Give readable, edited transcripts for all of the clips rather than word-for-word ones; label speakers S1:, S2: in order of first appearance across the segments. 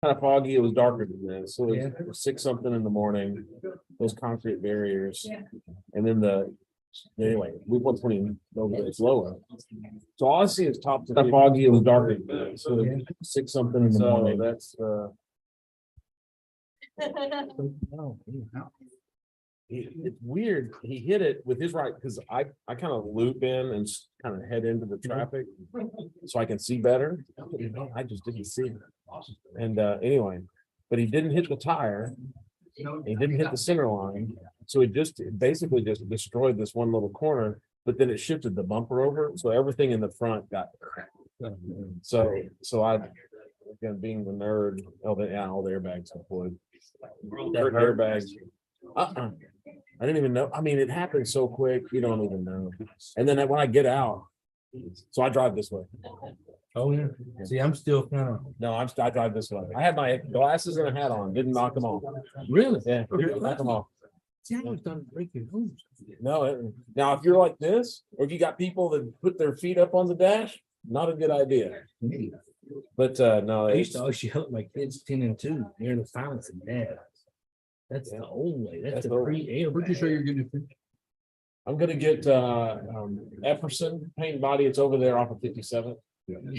S1: kind of foggy. It was darker than this. So it was 6 something in the morning, those concrete barriers. And then anyway, Loop 120 over there, it's lower. So all I see is top to the foggy. It was darker than this. So it was 6 something in the morning. That's it's weird. He hit it with his right because I kind of loop in and kind of head into the traffic so I can see better. I just didn't see it. And anyway, but he didn't hit the tire. He didn't hit the center line. So it basically just destroyed this one little corner, but then it shifted the bumper over. So everything in the front got cracked. So I, again, being the nerd, all the airbags deployed. Airbags. I didn't even know. I mean, it happened so quick, you don't even know. And then when I get out, so I drive this way.
S2: Oh, yeah. See, I'm still kind of.
S1: No, I drive this way. I had my glasses and a hat on, didn't knock them off.
S2: Really?
S1: Yeah, didn't knock them off.
S2: See, I was done breaking rules.
S1: No, now if you're like this, or if you got people that put their feet up on the dash, not a good idea. But no,
S2: I used to always yell at my kids 10 and 2 near the silence and dad. That's the old way. That's the pre-air.
S3: Where'd you say you're getting it?
S1: I'm gonna get Epperson paint and body. It's over there off of 57.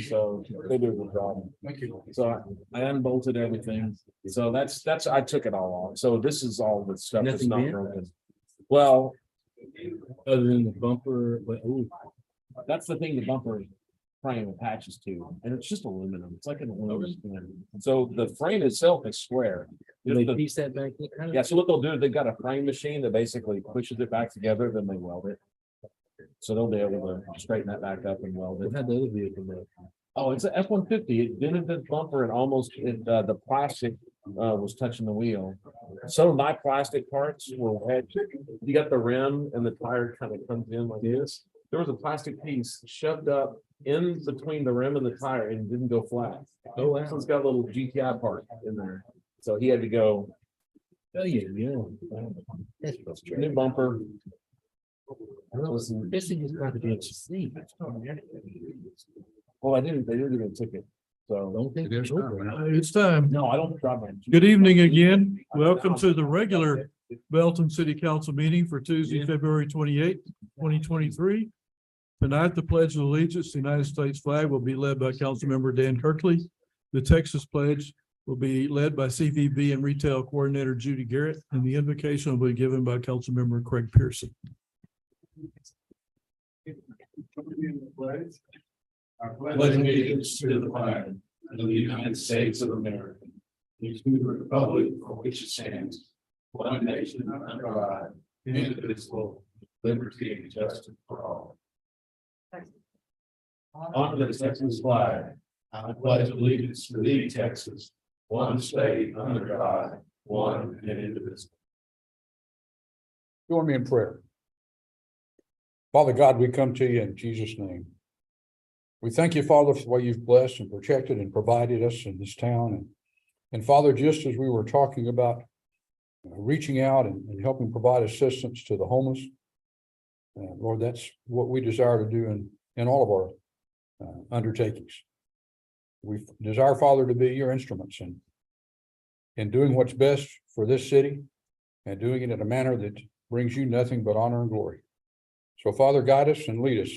S1: So they do a good job.
S3: Thank you.
S1: So I unbolted everything. So that's I took it all off. So this is all the stuff that's
S2: Nothing
S1: not
S2: bent?
S1: broken. Well,
S2: Other than the bumper, but
S1: that's the thing the bumper frame attaches to, and it's just aluminum. It's like an aluminum skin. So the frame itself is square.
S2: do they
S1: The-
S2: piece that back? Kind of?
S1: Yeah, so what they'll do, they've got a frame machine that basically pushes it back together, then they weld it. So they'll be able to straighten that back up and weld it.
S2: How'd the other vehicle look?
S1: Oh, it's an F-150. It dented the bumper and almost the plastic was touching the wheel. Some of my plastic parts were wet. You got the rim and the tire kind of comes in like this. There was a plastic piece shoved up in between the rim and the tire and didn't go flat.
S2: Oh, wow.
S1: So it's got a little GTI part in there. So he had to go
S2: Oh, yeah. That's
S1: new
S2: frustrating.
S1: bumper.
S2: This thing is got to be able to see.
S1: Well, they didn't give me a ticket. So
S2: Don't think there's over.
S3: It's time.
S1: no, I don't drive my.
S3: Good evening again. Welcome to the regular Belton City Council meeting for Tuesday, February 28th, 2023. Tonight, the Pledge of Allegiance, the United States flag will be led by Councilmember Dan Kirkley. The Texas Pledge will be led by CVB and Retail Coordinator Judy Garrett, and the invocation will be given by Councilmember Craig Pearson.
S4: I pledge allegiance to the flag of the United States of America, and to the republic for which it stands, one nation under God, indivisible, with liberty and justice for all. Under the Texas flag, I pledge allegiance to thee, Texas, one state under God, one and indivisible.
S5: Join me in prayer. Father God, we come to you in Jesus' name. We thank you, Father, for the way you've blessed and protected and provided us in this town. And Father, just as we were talking about reaching out and helping provide assistance to the homeless, Lord, that's what we desire to do in all of our undertakings. We desire, Father, to be your instruments in doing what's best for this city and doing it in a manner that brings you nothing but honor and glory. So, Father, guide us and lead us.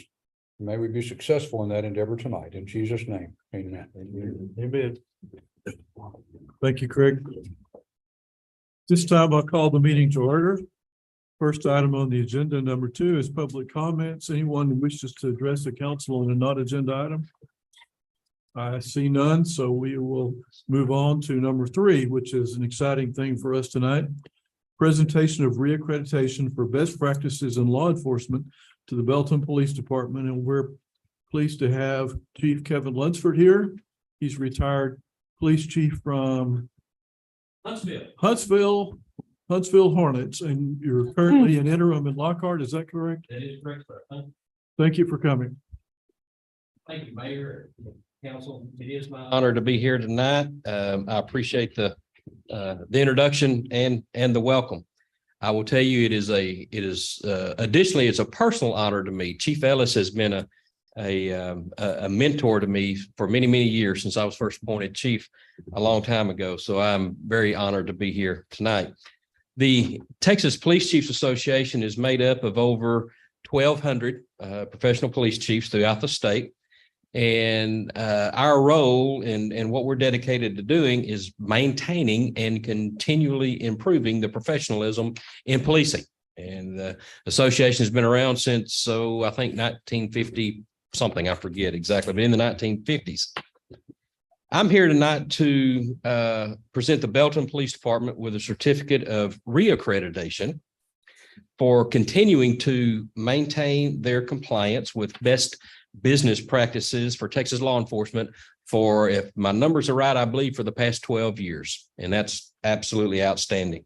S5: May we be successful in that endeavor tonight. In Jesus' name, amen.
S3: Amen. Thank you, Craig. This time I'll call the meeting to order. First item on the agenda, number 2, is public comments. Anyone who wishes to address the council on a not agenda item? I see none, so we will move on to number 3, which is an exciting thing for us tonight. Presentation of reaccreditation for best practices in law enforcement to the Belton Police Department, and we're pleased to have Chief Kevin Lunsford here. He's retired police chief from Huntsville Hornets, and you're currently an interim in Lockhart. Is that correct?
S6: That is correct, sir.
S3: Thank you for coming.
S6: Thank you, Mayor, Council. It is my honor to be here tonight. I appreciate the introduction and the welcome. I will tell you, additionally, it's a personal honor to me. Chief Ellis has been a mentor to me for many, many years since I was first appointed chief a long time ago. So I'm very honored to be here tonight. The Texas Police Chiefs Association is made up of over 1,200 professional police chiefs throughout the state. And our role and what we're dedicated to doing is maintaining and continually improving the professionalism in policing. And the association has been around since, so I think 1950 something, I forget exactly, but in the 1950s. I'm here tonight to present the Belton Police Department with a certificate of reaccreditation for continuing to maintain their compliance with best business practices for Texas law enforcement for, if my numbers are right, I believe for the past 12 years. And that's absolutely outstanding.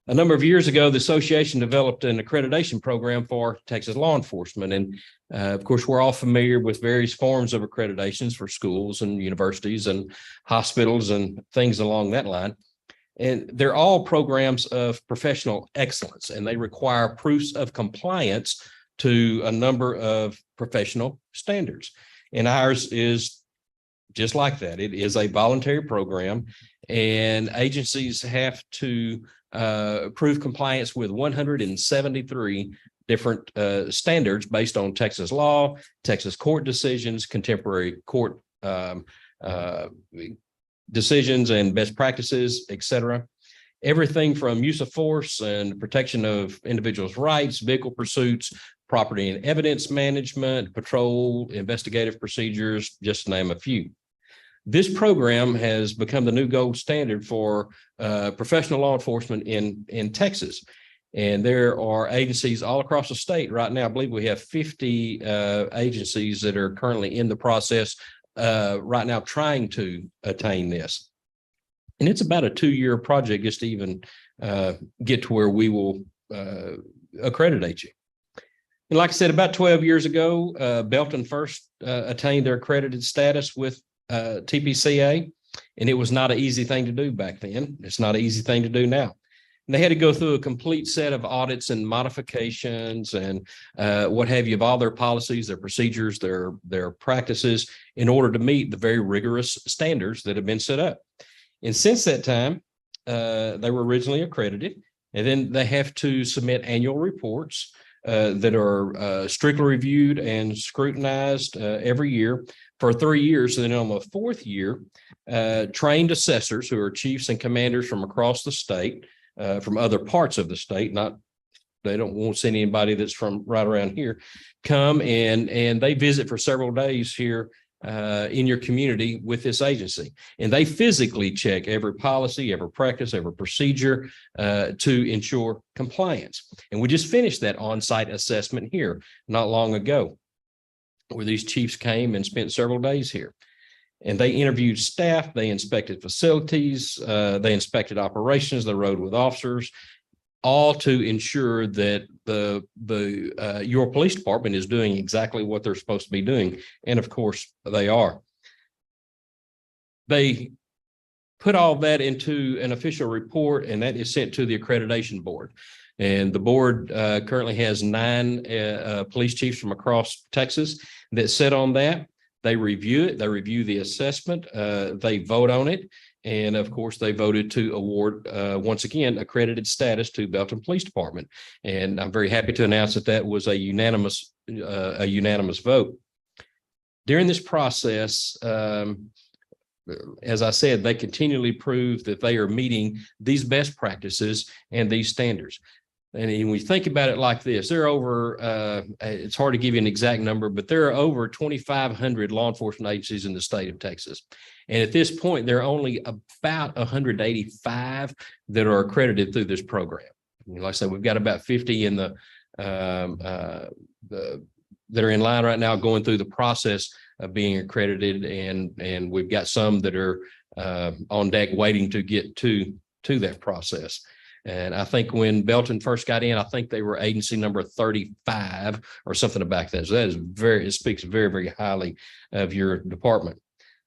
S6: A number of years ago, the association developed an accreditation program for Texas law enforcement. And of course, we're all familiar with various forms of accreditations for schools and universities and hospitals and things along that line. And they're all programs of professional excellence, and they require proofs of compliance to a number of professional standards. And ours is just like that. It is a voluntary program, and agencies have to prove compliance with 173 different standards based on Texas law, Texas court decisions, contemporary court decisions and best practices, etc. Everything from use of force and protection of individuals' rights, vehicle pursuits, property and evidence management, patrol, investigative procedures, just to name a few. This program has become the new gold standard for professional law enforcement in Texas. And there are agencies all across the state right now. I believe we have 50 agencies that are currently in the process right now trying to attain this. And it's about a 2-year project just to even get to where we will accreditate you. And like I said, about 12 years ago, Belton first attained their accredited status with TPCA, and it was not an easy thing to do back then. It's not an easy thing to do now. And they had to go through a complete set of audits and modifications and what have you of all their policies, their procedures, their practices in order to meet the very rigorous standards that have been set up. And since that time, they were originally accredited, and then they have to submit annual reports that are strictly reviewed and scrutinized every year for 3 years. And then on the 4th year, trained assessors who are chiefs and commanders from across the state, from other parts of the state, they won't send anybody that's from right around here, come and they visit for several days here in your community with this agency. And they physically check every policy, every practice, every procedure to ensure compliance. And we just finished that on-site assessment here not long ago, where these chiefs came and spent several days here. And they interviewed staff, they inspected facilities, they inspected operations, they rode with officers, all to ensure that your police department is doing exactly what they're supposed to be doing. And of course, they are. They put all that into an official report, and that is sent to the accreditation board. And the board currently has 9 police chiefs from across Texas that sit on that. They review it, they review the assessment, they vote on it. And of course, they voted to award, once again, accredited status to Belton Police Department. And I'm very happy to announce that that was a unanimous vote. During this process, as I said, they continually prove that they are meeting these best practices and these standards. And when we think about it like this, there are over, it's hard to give you an exact number, but there are over 2,500 law enforcement agencies in the state of Texas. And at this point, there are only about 185 that are accredited through this program. Like I said, we've got about 50 in that are in line right now going through the process of being accredited. And we've got some that are on deck waiting to get to that process. And I think when Belton first got in, I think they were agency number 35 or something back then. So that is it speaks very, very highly of your department.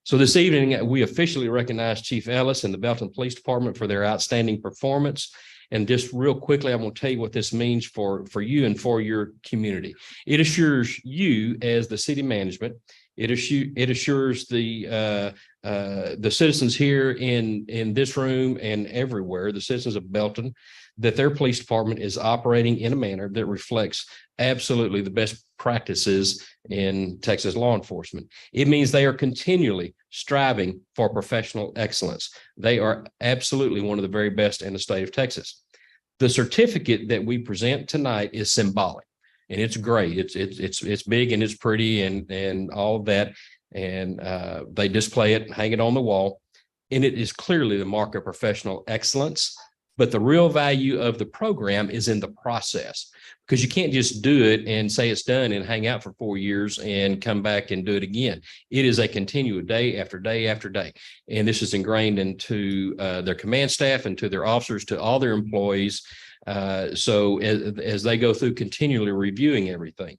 S6: So this evening, we officially recognize Chief Ellis and the Belton Police Department for their outstanding performance And just real quickly, I'm going to tell you what this means for you and for your community. It assures you as the city management, it assures the citizens here in this room and everywhere, the citizens of Belton, that their police department is operating in a manner that reflects absolutely the best practices in Texas law enforcement. It means they are continually striving for professional excellence. They are absolutely one of the very best in the state of Texas. The certificate that we present tonight is symbolic, and it's great. It's big and it's pretty and all of that. And they display it, hang it on the wall, and it is clearly the mark of professional excellence. But the real value of the program is in the process, because you can't just do it and say it's done and hang out for 4 years and come back and do it again. It is a continual day after day after day. And this is ingrained into their command staff and to their officers, to all their employees. So as they go through continually reviewing everything.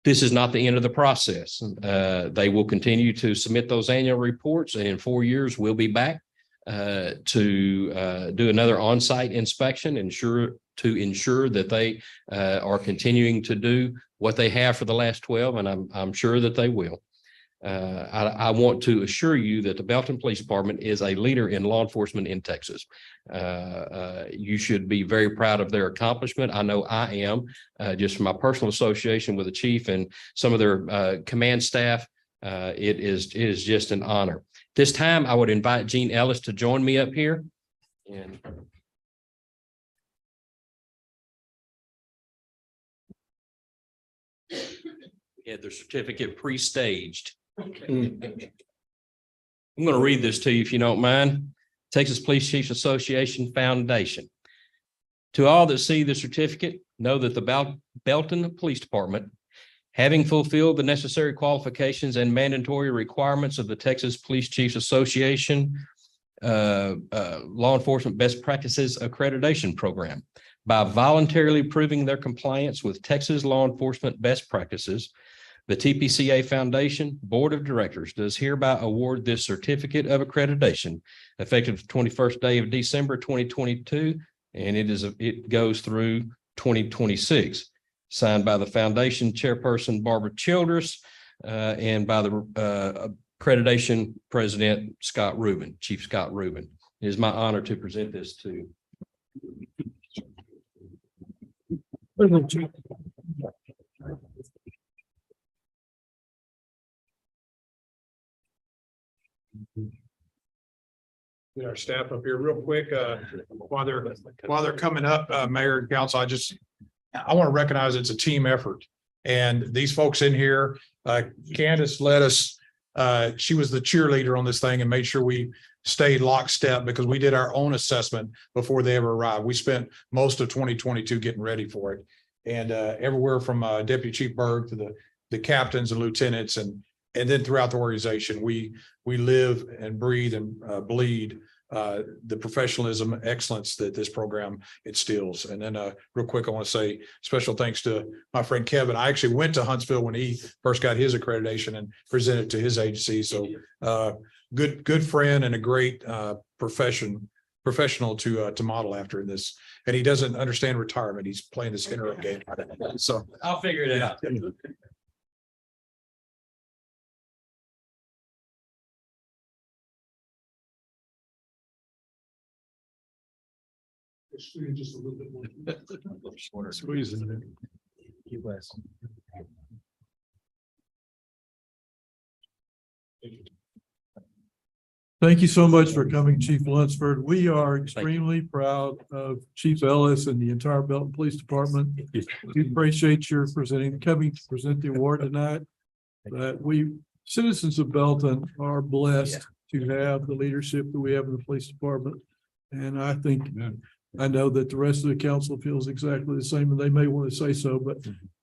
S6: This is not the end of the process. They will continue to submit those annual reports, and in 4 years, we'll be back to do another on-site inspection, to ensure that they are continuing to do what they have for the last 12, and I'm sure that they will. I want to assure you that the Belton Police Department is a leader in law enforcement in Texas. You should be very proud of their accomplishment. I know I am, just from my personal association with the chief and some of their command staff. It is just an honor. This time, I would invite Gene Ellis to join me up here. And we had their certificate pre-staged. I'm going to read this to you if you don't mind. Texas Police Chiefs Association Foundation. To all that see the certificate, know that the Belton Police Department, having fulfilled the necessary qualifications and mandatory requirements of the Texas Police Chiefs Association Law Enforcement Best Practices Accreditation Program, by voluntarily proving their compliance with Texas law enforcement best practices, the TPCA Foundation Board of Directors does hereby award this certificate of accreditation effective the 21st day of December 2022, and it goes through 2026. Signed by the foundation chairperson, Barbara Childress, and by the accreditation president, Scott Rubin, Chief Scott Rubin. It is my honor to present this to
S7: Get our staff up here real quick, while they're coming up, Mayor and Council, I want to recognize it's a team effort. And these folks in here, Candace led us, she was the cheerleader on this thing and made sure we stayed lockstep, because we did our own assessment before they ever arrived. We spent most of 2022 getting ready for it. And everywhere from Deputy Chief Berg to the captains and lieutenants, and then throughout the organization, we live and breathe and bleed the professionalism, excellence that this program instills. And then real quick, I want to say special thanks to my friend Kevin. I actually went to Huntsville when he first got his accreditation and presented to his agency. So good friend and a great professional to model after in this. And he doesn't understand retirement. He's playing this interim game. So
S6: I'll figure it out.
S7: just a little bit more.
S3: Squeeze it in. Thank you so much for coming, Chief Lunsford. We are extremely proud of Chief Ellis and the entire Belton Police Department. We appreciate your coming to present the award tonight. That citizens of Belton are blessed to have the leadership that we have in the police department. And I know that the rest of the council feels exactly the same, and they may want to say so, but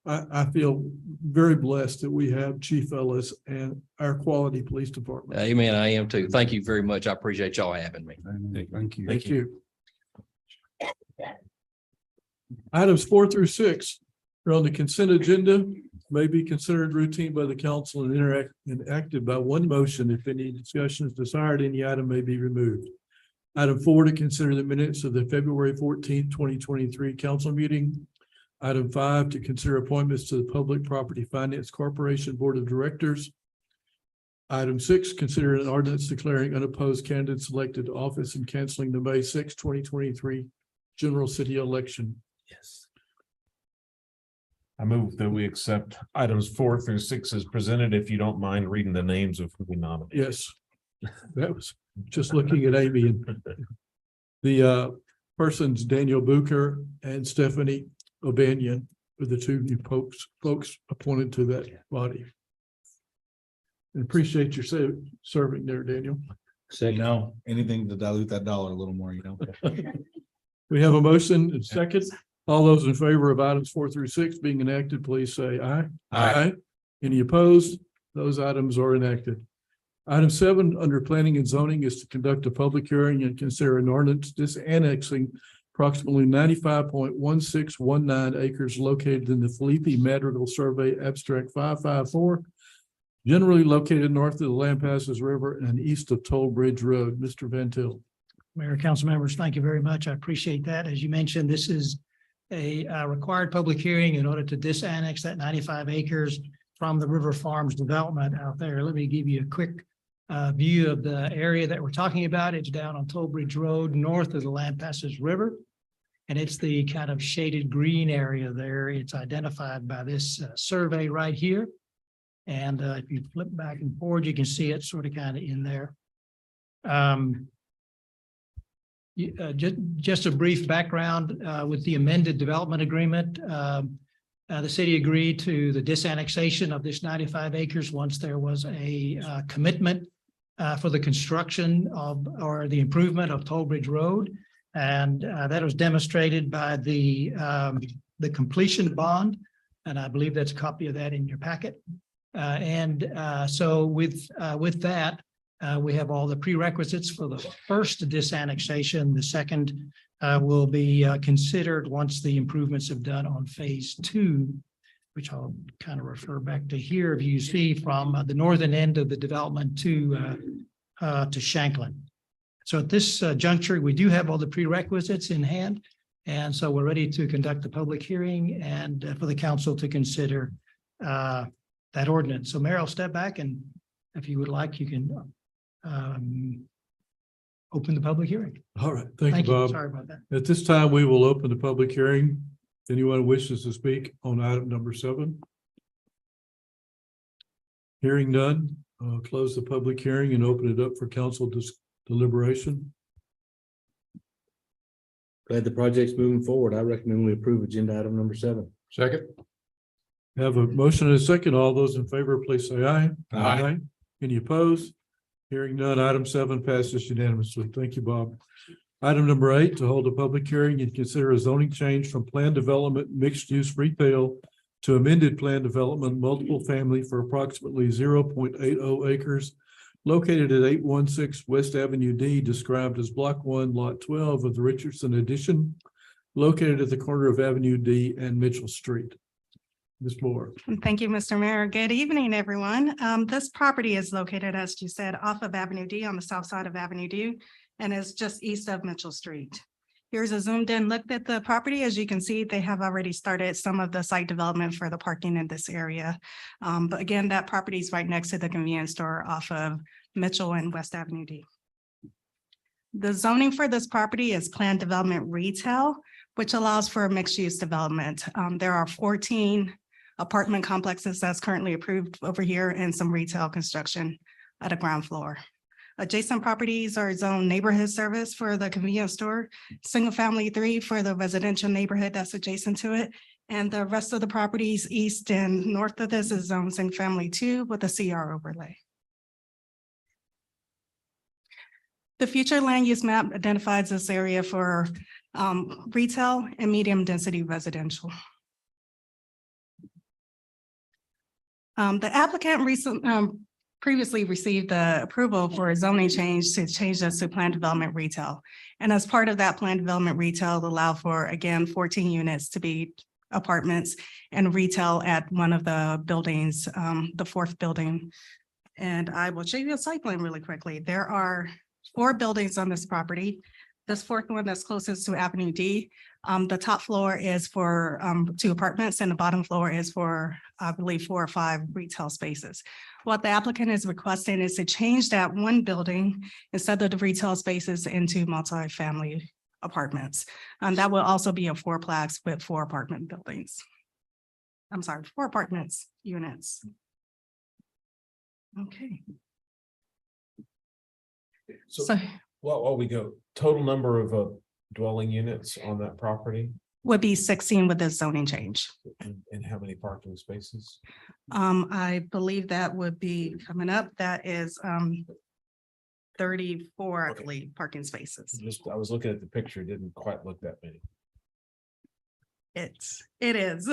S3: I feel very blessed that we have Chief Ellis and our quality police department.
S6: Amen. I am too. Thank you very much. I appreciate y'all having me.
S5: Thank you.
S3: Thank you. Items 4 through 6 are on the consent agenda, may be considered routine by the council and enacted by one motion. If any discussion is desired, any item may be removed. Item 4, to consider the minutes of the February 14th, 2023 council meeting. Item 5, to consider appointments to the Public Property Finance Corporation Board of Directors. Item 6, consider an ordinance declaring unopposed candidates elected to office and canceling the May 6, 2023 general city election.
S2: Yes.
S1: I move that we accept items 4 through 6 as presented, if you don't mind reading the names of who we nominated.
S3: Yes. That was just looking at Amy, and the persons, Daniel Bucher and Stephanie O'Banion, are the two new folks appointed to that body. And appreciate your serving there, Daniel.
S8: No, anything to dilute that dollar a little more, you know?
S3: We have a motion and second. All those in favor of items 4 through 6 being enacted, please say aye.
S6: Aye.
S3: Any opposed? Those items are enacted. Item 7, under planning and zoning, is to conduct a public hearing and consider an ordinance disannexing approximately 95.1619 acres located in the Felipe Madrigal Survey Abstract 554, generally located north of the Lampasas River and east of Toll Bridge Road. Mr. Van Til.
S9: Mayor, council members, thank you very much. I appreciate that. As you mentioned, this is a required public hearing in order to disannex that 95 acres from the River Farms development out there. Let me give you a quick view of the area that we're talking about. It's down on Toll Bridge Road, north of the Lampasas River. And it's the kind of shaded green area there. It's identified by this survey right here. And if you flip back and forward, you can see it sort of kind of in there. Just a brief background with the amended development agreement. The city agreed to the disannexation of this 95 acres once there was a commitment for the construction of or the improvement of Toll Bridge Road. And that was demonstrated by the completion bond. And I believe that's a copy of that in your packet. So with that, we have all the prerequisites for the first disannexation. The second will be considered once the improvements have done on phase 2, which I'll kind of refer back to here. If you see from the northern end of the development to Shanklin. So at this juncture, we do have all the prerequisites in hand. And so we're ready to conduct the public hearing and for the council to consider that ordinance. So Mayor, I'll step back, and if you would like, you can open the public hearing.
S3: All right. Thank you, Bob.
S9: Sorry about that.
S3: At this time, we will open the public hearing. If anyone wishes to speak on item number 7. Hearing none, close the public hearing and open it up for council deliberation.
S8: Glad the project's moving forward. I recommend we approve agenda item number 7.
S7: Second.
S3: Have a motion and a second. All those in favor, please say aye.
S7: Aye.
S3: Any opposed? Hearing none, item 7 passes unanimously. Thank you, Bob. Item number 8, to hold a public hearing and consider a zoning change from planned development mixed-use retail to amended planned development multiple family for approximately 0.80 acres located at 816 West Avenue D, described as Block 1, Lot 12 of the Richardson Addition, located at the corner of Avenue D and Mitchell Street. Ms. Moore.
S10: Thank you, Mr. Mayor. Good evening, everyone. This property is located, as you said, off of Avenue D on the south side of Avenue D and is just east of Mitchell Street. Here's a zoomed in look at the property. As you can see, they have already started some of the site development for the parking in this area. But again, that property is right next to the convenience store off of Mitchell and West Avenue D. The zoning for this property is planned development retail, which allows for a mixed use development. There are 14 apartment complexes that's currently approved over here and some retail construction at a ground floor. Adjacent properties are zoned neighborhood service for the convenience store, single family 3 for the residential neighborhood that's adjacent to it. And the rest of the properties east and north of this is zoned single family 2 with a CR overlay. The future land use map identifies this area for retail and medium density residential. The applicant previously received the approval for a zoning change to change this to planned development retail. And as part of that planned development retail, allow for, again, 14 units to be apartments and retail at one of the buildings, the 4th building. And I will show you a site plan really quickly. There are 4 buildings on this property. This fourth one that's closest to Avenue D. The top floor is for 2 apartments and the bottom floor is for, I believe, 4 or 5 retail spaces. What the applicant is requesting is to change that one building instead of the retail spaces into multifamily apartments. That will also be a 4-plex with 4 apartment buildings. I'm sorry, 4 apartments units. Okay. So
S1: While we go, total number of dwelling units on that property
S10: would be 16 with the zoning change.
S1: and how many parking spaces?
S10: I believe that would be coming up. That is 34, I
S1: Okay.
S10: believe, parking spaces.
S1: Just, I was looking at the picture, it didn't quite look that many.
S10: It is.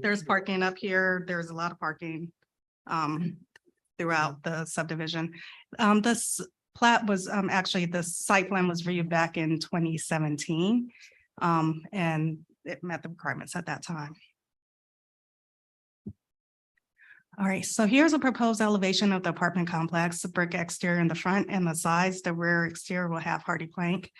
S10: There's parking up here. There's a lot of parking throughout the subdivision. This plat was actually, the site plan was reviewed back in 2017. And it met the requirements at that time. All right, so here's a proposed elevation of the apartment complex, the brick exterior in the front and the sides. The rear exterior will have hardy plank.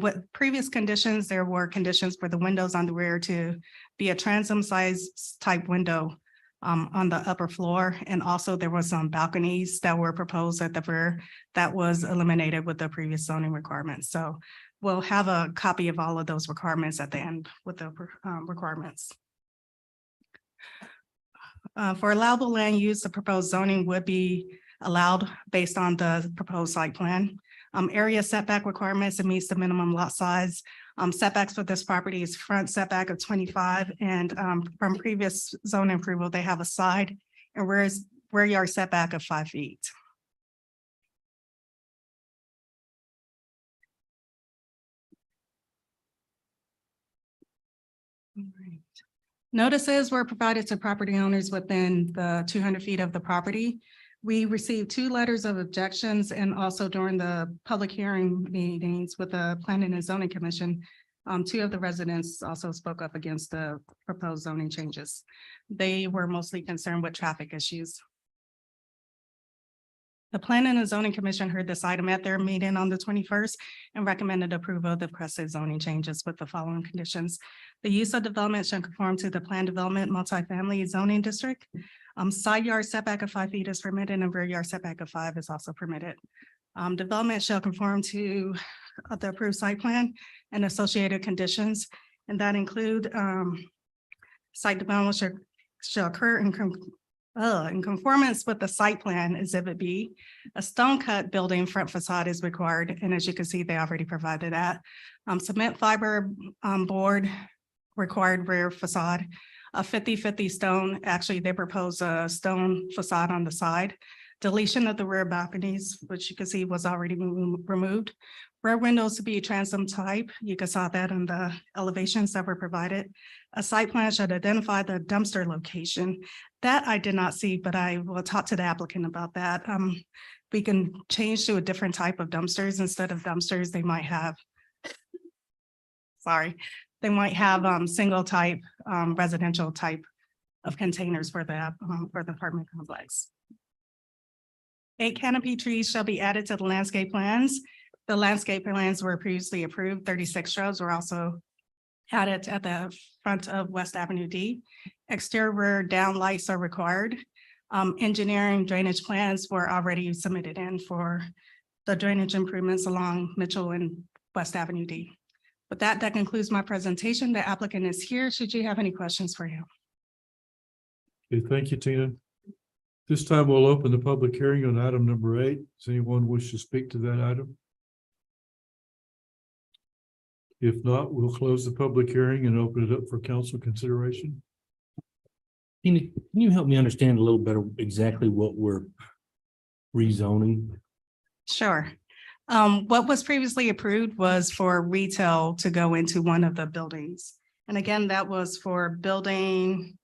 S10: With previous conditions, there were conditions for the windows on the rear to be a transom size type window on the upper floor. And also there was some balconies that were proposed at the rear that was eliminated with the previous zoning requirements. So we'll have a copy of all of those requirements at the end with the requirements. For allowable land use, the proposed zoning would be allowed based on the proposed site plan. Area setback requirements, it meets the minimum lot size. Setbacks for this property is front setback of 25 and from previous zone approval, they have a side and rear yard setback of 5 feet. All right. Notices were provided to property owners within the 200 feet of the property. We received 2 letters of objections and also during the public hearing meetings with the Planning and Zoning Commission, 2 of the residents also spoke up against the proposed zoning changes. They were mostly concerned with traffic issues. The Planning and Zoning Commission heard this item at their meeting on the 21st and recommended approval of the requested zoning changes with the following conditions. The use of development shall conform to the planned development multifamily zoning district. Side yard setback of 5 feet is permitted and rear yard setback of 5 is also permitted. Development shall conform to the approved site plan and associated conditions, and that include site development shall occur in conformance with the site plan Exhibit B. A stone cut building front facade is required, and as you can see, they already provided that. Cement fiber board required rear facade. A 50-50 stone, actually, they propose a stone facade on the side. Deletion of the rear balconies, which you can see was already removed. Rear windows to be transom type. You can saw that in the elevations that were provided. A site plan should identify the dumpster location. That I did not see, but I will talk to the applicant about that. We can change to a different type of dumpsters. Instead of dumpsters, they might have, they might have single type, residential type of containers for the apartment complex. 8 canopy trees shall be added to the landscape plans. The landscape plans were previously approved. 36 shrubs were also added at the front of West Avenue D. Exterior down lights are required. Engineering drainage plans were already submitted in for the drainage improvements along Mitchell and West Avenue D. With that, that concludes my presentation. The applicant is here. Should you have any questions for him?
S3: Okay, thank you, Tina. This time we'll open the public hearing on item number 8. Does anyone wish to speak to that item? If not, we'll close the public hearing and open it up for council consideration.
S2: Can you help me understand a little better exactly what we're rezoning?
S10: Sure. What was previously approved was for retail to go into one of the buildings. And again, that was for building.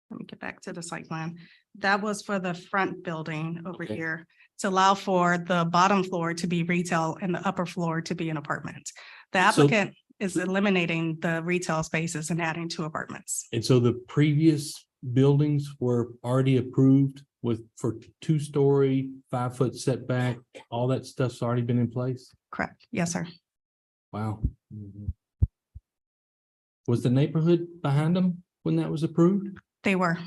S10: Let me get back to the site plan. That was for the front building over
S2: Okay.
S10: here to allow for the bottom floor to be retail and the upper floor to be an apartment. The
S2: So-
S10: applicant is eliminating the retail spaces and adding 2 apartments.
S2: And so the previous buildings were already approved
S8: with, for 2-story, 5-foot setback, all that stuff's already been in place?
S10: Correct. Yes, sir.
S8: Wow. Was the neighborhood behind them when that was approved?
S10: They were.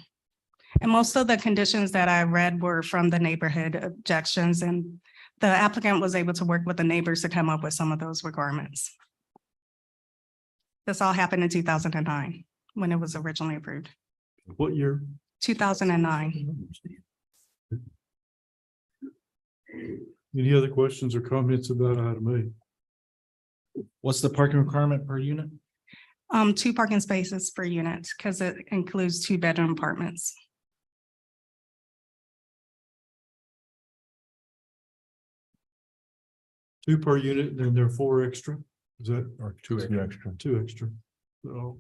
S10: And most of the conditions that I read were from the neighborhood objections, and the applicant was able to work with the neighbors to come up with some of those requirements. This all happened in 2009 when it was originally approved.
S3: What year?
S10: 2009.
S3: Any other questions or comments about item
S2: What's the parking requirement per unit?
S10: 2 parking spaces per unit because it includes 2-bedroom apartments.
S3: A? 2 per unit, and then there are 4 extra? Is that? Or
S5: 2 extra.
S3: 2 extra. So.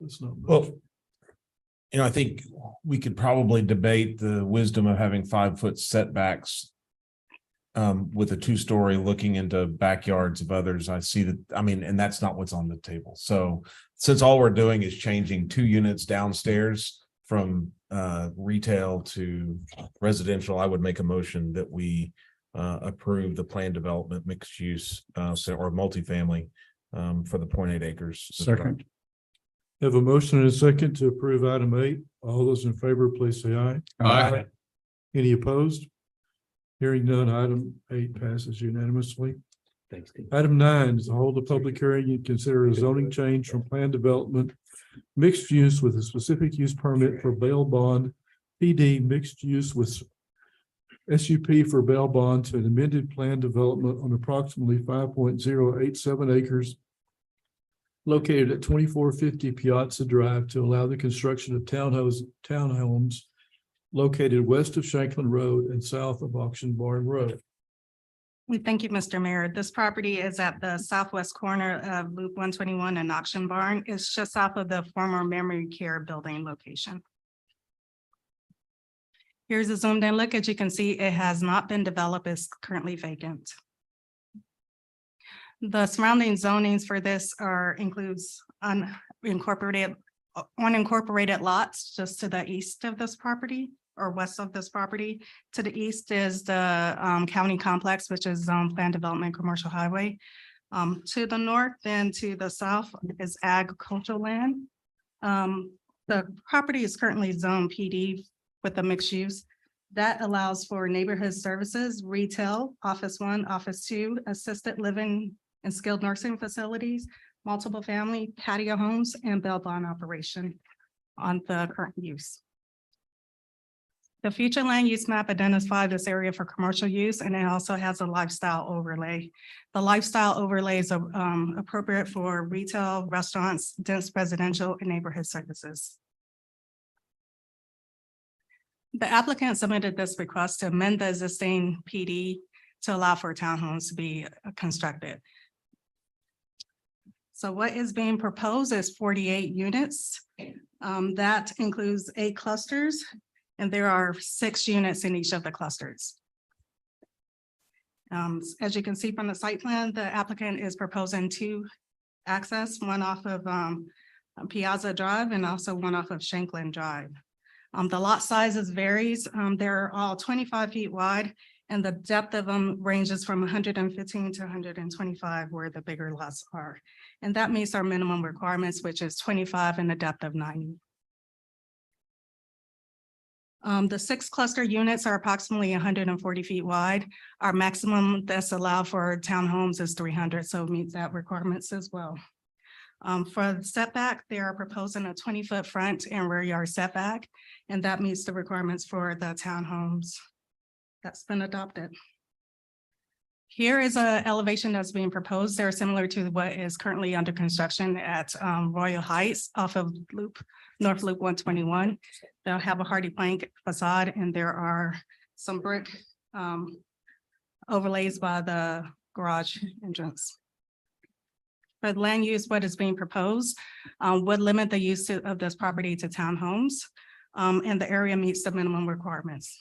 S3: That's not. much.
S1: Well, I think we could probably debate the wisdom of having 5-foot setbacks. With a 2-story looking into backyards of others. I see that, and that's not what's on the table. So since all we're doing is changing 2 units downstairs from retail to residential, I would make a motion that we approve the planned development mixed use or multifamily for the 0.8 acres.
S8: Second.
S3: Have a motion and a second to approve item 8. All those in favor, please say aye.
S7: Aye.
S3: Any opposed? Hearing none, item 8 passes unanimously.
S8: Thanks, Steve.
S3: Item 9 is to hold a public hearing and consider a zoning change from planned development mixed use with a specific use permit for bail bond PD mixed use with SUP for bail bond to an amended planned development on approximately 5.087 acres located at 2450 Piazza Drive to allow the construction of townhomes located west of Shanklin Road and south of Auction Barn Road.
S10: Thank you, Mr. Mayor. This property is at the southwest corner of Loop 121 and Auction Barn. It's just south of the former memory care building location. Here's a zoomed in look. As you can see, it has not been developed. It's currently vacant. The surrounding zonings for this includes unincorporated lots just to the east of this property or west of this property. To the east is the county complex, which is zone plan development commercial highway. To the north and to the south is agricultural land. The property is currently zone PD with a mixed use. That allows for neighborhood services, retail, office 1, office 2, assisted living and skilled nursing facilities, multiple family patio homes, and bail bond operation on the current use. The future land use map identified this area for commercial use, and it also has a lifestyle overlay. The lifestyle overlay is appropriate for retail, restaurants, dense residential, and neighborhood services. The applicant submitted this request to amend the existing PD to allow for townhomes to be constructed. So what is being proposed is 48 units. That includes 8 clusters, and there are 6 units in each of the clusters. As you can see from the site plan, the applicant is proposing 2 access, one off of Piazza Drive and also one off of Shanklin Drive. The lot sizes varies. They're all 25 feet wide, and the depth of them ranges from 115 to 125 where the bigger lots are. And that meets our minimum requirements, which is 25 and a depth of 90. The 6 cluster units are approximately 140 feet wide. Our maximum that's allowed for townhomes is 300, so it meets that requirements as well. For the setback, they are proposing a 20-foot front and rear yard setback, and that meets the requirements for the townhomes that's been adopted. Here is an elevation that's being proposed. They're similar to what is currently under construction at Royal Heights off of North Loop 121. They'll have a hardy plank facade, and there are some brick overlays by the garage entrance. For the land use, what is being proposed would limit the use of this property to townhomes, and the area meets the minimum requirements.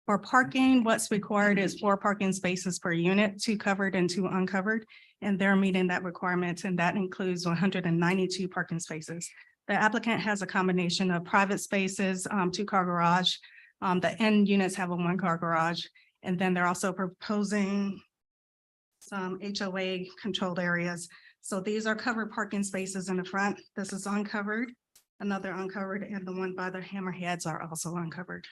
S10: For parking, what's required is 4 parking spaces per unit, 2 covered and 2 uncovered, and they're meeting that requirement, and that includes 192 parking spaces. The applicant has a combination of private spaces, two-car garage. The end units have a one-car garage, and then they're also proposing some HOA controlled areas. So these are covered parking spaces in the front. This is uncovered, another uncovered, and the one by the hammerheads are also uncovered.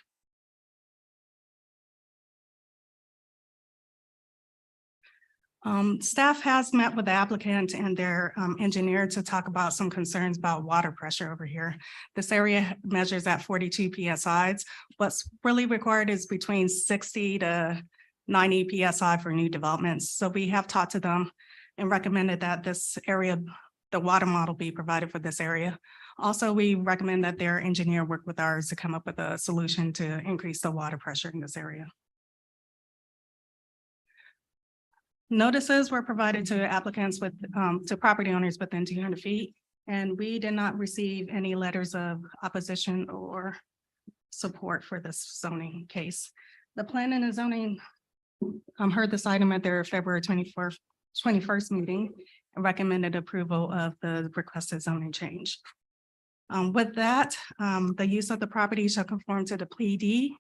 S10: Staff has met with the applicant and their engineer to talk about some concerns about water pressure over here. This area measures at 42 PSIs. What's really required is between 60 to 90 PSI for new developments. So we have talked to them and recommended that this area, the water model be provided for this area. Also, we recommend that their engineer work with ours to come up with a solution to increase the water pressure in this area. Notices were provided to applicants to property owners within 200 feet, and we did not receive any letters of opposition or support for this zoning case. The planning and zoning heard this item at their February 21st meeting and recommended approval of the requested zoning change. With that, the use of the property shall conform to the PD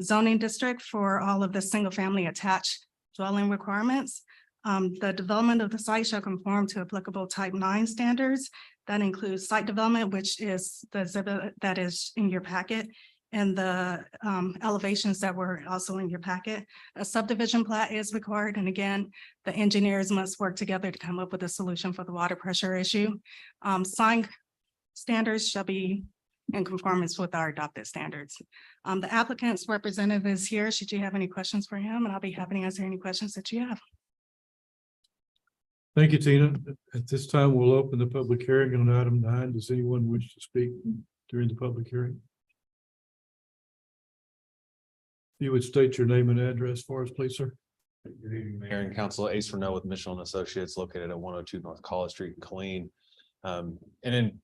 S10: zoning district for all of the single-family attached dwelling requirements. The development of the site shall conform to applicable type 9 standards. That includes site development, which is the exhibit that is in your packet, and the elevations that were also in your packet. A subdivision plat is required, and again, the engineers must work together to come up with a solution for the water pressure issue. Sign standards shall be in conformance with our adopted standards. The applicant's representative is here. Should you have any questions for him? And I'll be happy to answer any questions that you have.
S3: Thank you, Tina. At this time, we'll open the public hearing on item 9. Does anyone wish to speak during the public hearing? You would state your name and address for us, please, sir.
S11: Good evening, Mayor and Council. Ace Renault with Mitchell and Associates located at 102 North College Street in Killeen. And then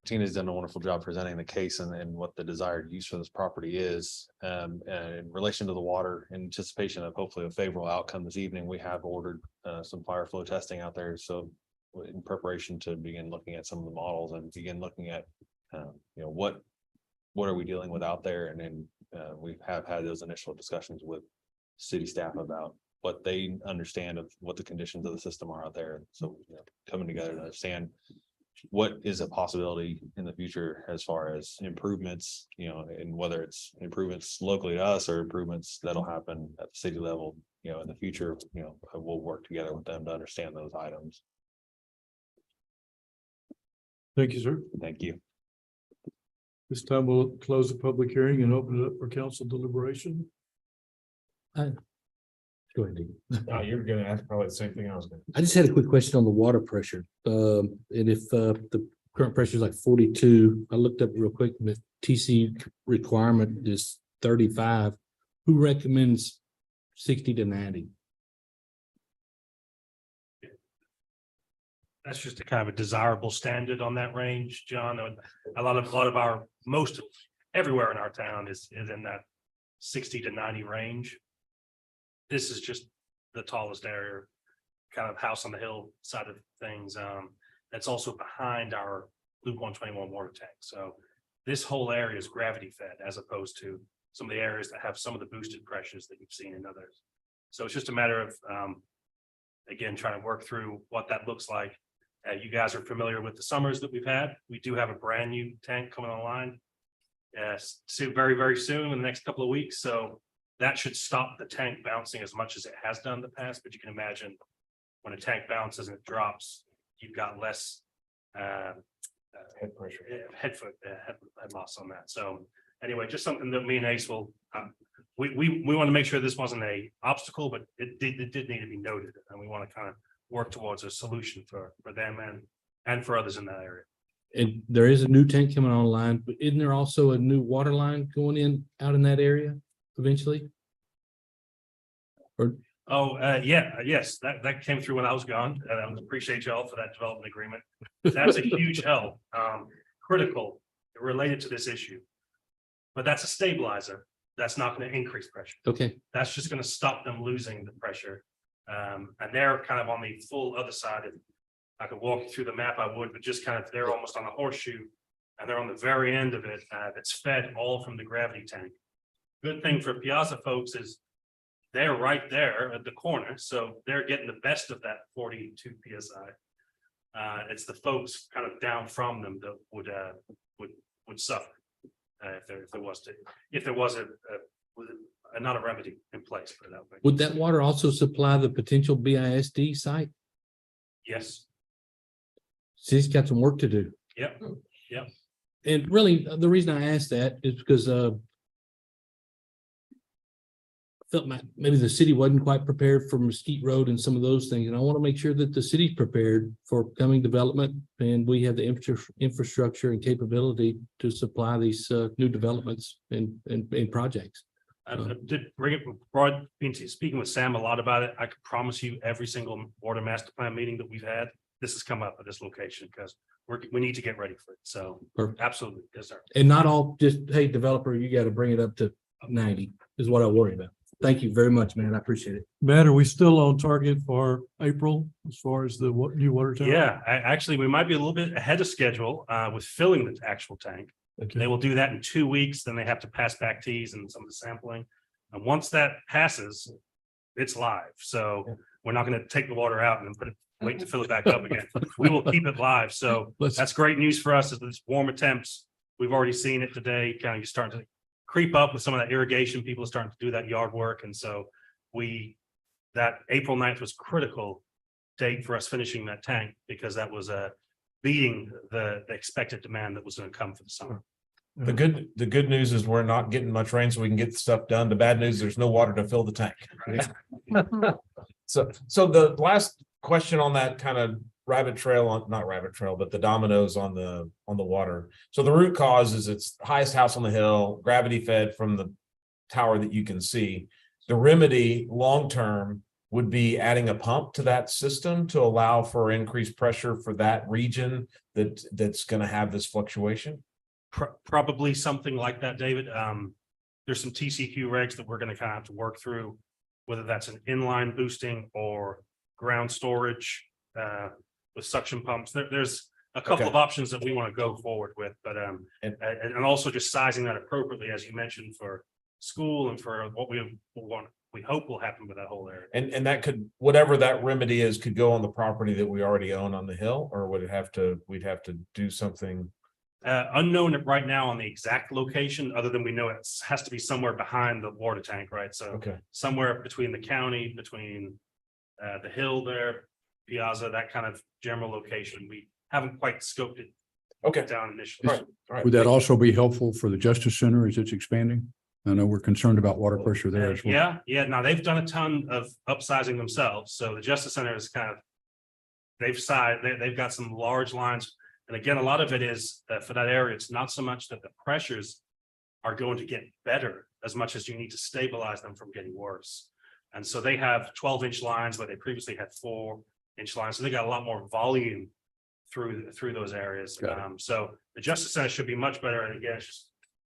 S11: Tina's done a wonderful job presenting the case and what the desired use for this property is. And in relation to the water, in anticipation of hopefully a favorable outcome this evening, we have ordered some fire flow testing out there. So in preparation to begin looking at some of the models and begin looking at, what are we dealing with out there? And then we have had those initial discussions with city staff about what they understand of what the conditions of the system are out there. So coming together to understand what is a possibility in the future as far as improvements, and whether it's improvements locally to us or improvements that'll happen at the city level, in the future, we'll work together with them to understand those items.
S3: Thank you, sir.
S11: Thank you.
S3: This time we'll close the public hearing and open it up for council deliberation.
S2: Go ahead, Dean.
S1: You're gonna ask probably the same thing I was gonna.
S2: I just had a quick question on the water pressure. And if the current pressure is like 42, I looked up real quick, the TC requirement is 35. Who recommends 60 to 90?
S12: That's just a kind of a desirable standard on that range, John. A lot of our, most everywhere in our town is in that 60 to 90 range. This is just the tallest area, kind of house on the hill side of things. That's also behind our Loop 121 water tank. So this whole area is gravity fed as opposed to some of the areas that have some of the boosted pressures that you've seen in others. So it's just a matter of, again, trying to work through what that looks like. You guys are familiar with the summers that we've had. We do have a brand new tank coming online. Very, very soon in the next couple of weeks. So that should stop the tank bouncing as much as it has done in the past. But you can imagine when a tank bounces and it drops, you've got less
S1: Head pressure.
S12: head loss on that. So anyway, just something that me and Ace will, we want to make sure this wasn't a obstacle, but it did need to be noted. And we want to kind of work towards a solution for them and for others in that area.
S2: And there is a new tank coming online, but isn't there also a new water line going in out in that area eventually? Or
S12: Yes, that came through when I was gone, and I appreciate y'all for that development agreement. That's a huge help, critical related to this issue. But that's a stabilizer. That's not going to increase pressure.
S2: okay,
S12: That's just going to stop them losing the pressure. And they're kind of on the full other side of I could walk you through the map, I would, but just kind of, they're almost on a horseshoe. And they're on the very end of it, that's fed all from the gravity tank. Good thing for Piazza folks is they're right there at the corner, so they're getting the best of that 42 PSI. It's the folks kind of down from them that would suffer. If there was not a remedy in place, put it that way.
S2: Would that water also supply the potential BISD site?
S12: Yes,
S2: City's got some work to do.
S12: yep,
S2: And really, the reason I asked that is because I felt maybe the city wasn't quite prepared for Mesquite Road and some of those things. And I want to make sure that the city's prepared for coming development and we have the infrastructure and capability to supply these new developments and projects.
S12: I did bring it, speaking with Sam a lot about it. I could promise you every single water master plan meeting that we've had, this has come up at this location because we need to get ready for it. So
S2: Perfect.
S12: absolutely, yes, sir.
S2: And not all just, hey, developer, you got to bring it up to 90 is what I worry about. Thank you very much, man. I appreciate it.
S3: Matt, are we still on target for April as far as the new water tower?
S12: Yeah, actually, we might be a little bit ahead of schedule with filling the actual tank.
S3: Okay.
S12: They will do that in 2 weeks, then they have to pass back teas and some of the sampling. And once that passes, it's live. So we're not going to take the water out and then wait to fill it back up again. We will keep it live. So that's great news for us. Is it's warm temps. We've already seen it today. Kind of you starting to creep up with some of that irrigation. People are starting to do that yard work. And so that April 9th was critical date for us finishing that tank because that was beating the expected demand that was going to come for the summer.
S1: The good news is we're not getting much rain, so we can get the stuff done. The bad news, there's no water to fill the tank. So the last question on that kind of not rabbit trail, but the dominoes on the water. So the root cause is it's the highest house on the hill, gravity fed from the tower that you can see. The remedy long-term would be adding a pump to that system to allow for increased pressure for that region that's going to have this fluctuation.
S12: Probably something like that, David. There's some TCQ regs that we're going to kind of have to work through, whether that's an inline boosting or ground storage with suction pumps. There's a couple of options that we want to go forward with, but and also just sizing that appropriately, as you mentioned, for school and for what we hope will happen with that whole area.
S1: And that could, whatever that remedy is, could go on the property that we already own on the hill, or would it have to, we'd have to do something?
S12: Unknown right now on the exact location, other than we know it has to be somewhere behind the water tank, right? So somewhere between the county, between the hill there, Piazza, that kind of general location. We haven't quite scoped it down initially.
S1: All right.
S5: Would that also be helpful for the Justice Center as it's expanding? I know we're concerned about water pressure there as well.
S12: Yeah. Now they've done a ton of upsizing themselves. So the Justice Center is kind of, they've got some large lines. And again, a lot of it is for that area, it's not so much that the pressures are going to get better as much as you need to stabilize them from getting worse. And so they have 12-inch lines where they previously had 4-inch lines. So they got a lot more volume through those areas. So the Justice Center should be much better. And again, it's just,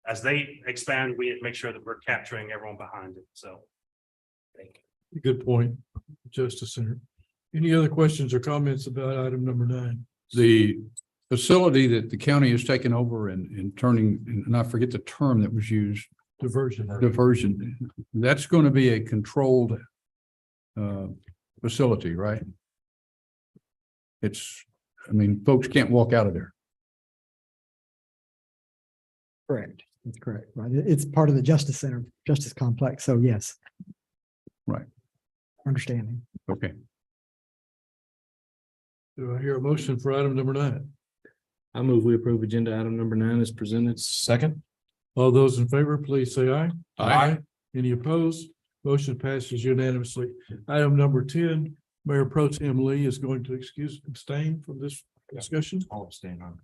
S12: as they expand, we make sure that we're capturing everyone behind it. So.
S3: Good point, Justice Center. Any other questions or comments about item number 9?
S5: The facility that the county has taken over and turning, and I forget the term that was used. Diversion. That's going to be a controlled facility, right? Folks can't walk out of there.
S13: Correct. That's correct. Right. It's part of the Justice Center, Justice Complex. So yes.
S5: Right.
S13: Understanding.
S5: Okay.
S3: Do I hear a motion for item number 9?
S2: I move we approve agenda item number 9 is presented.
S1: Second.
S3: All those in favor, please say aye.
S5: Aye.
S3: Any opposed? Motion passes unanimously. Item number 10, Mayor Pro Tem Lee is going to abstain from this discussion.
S1: I'll abstain on.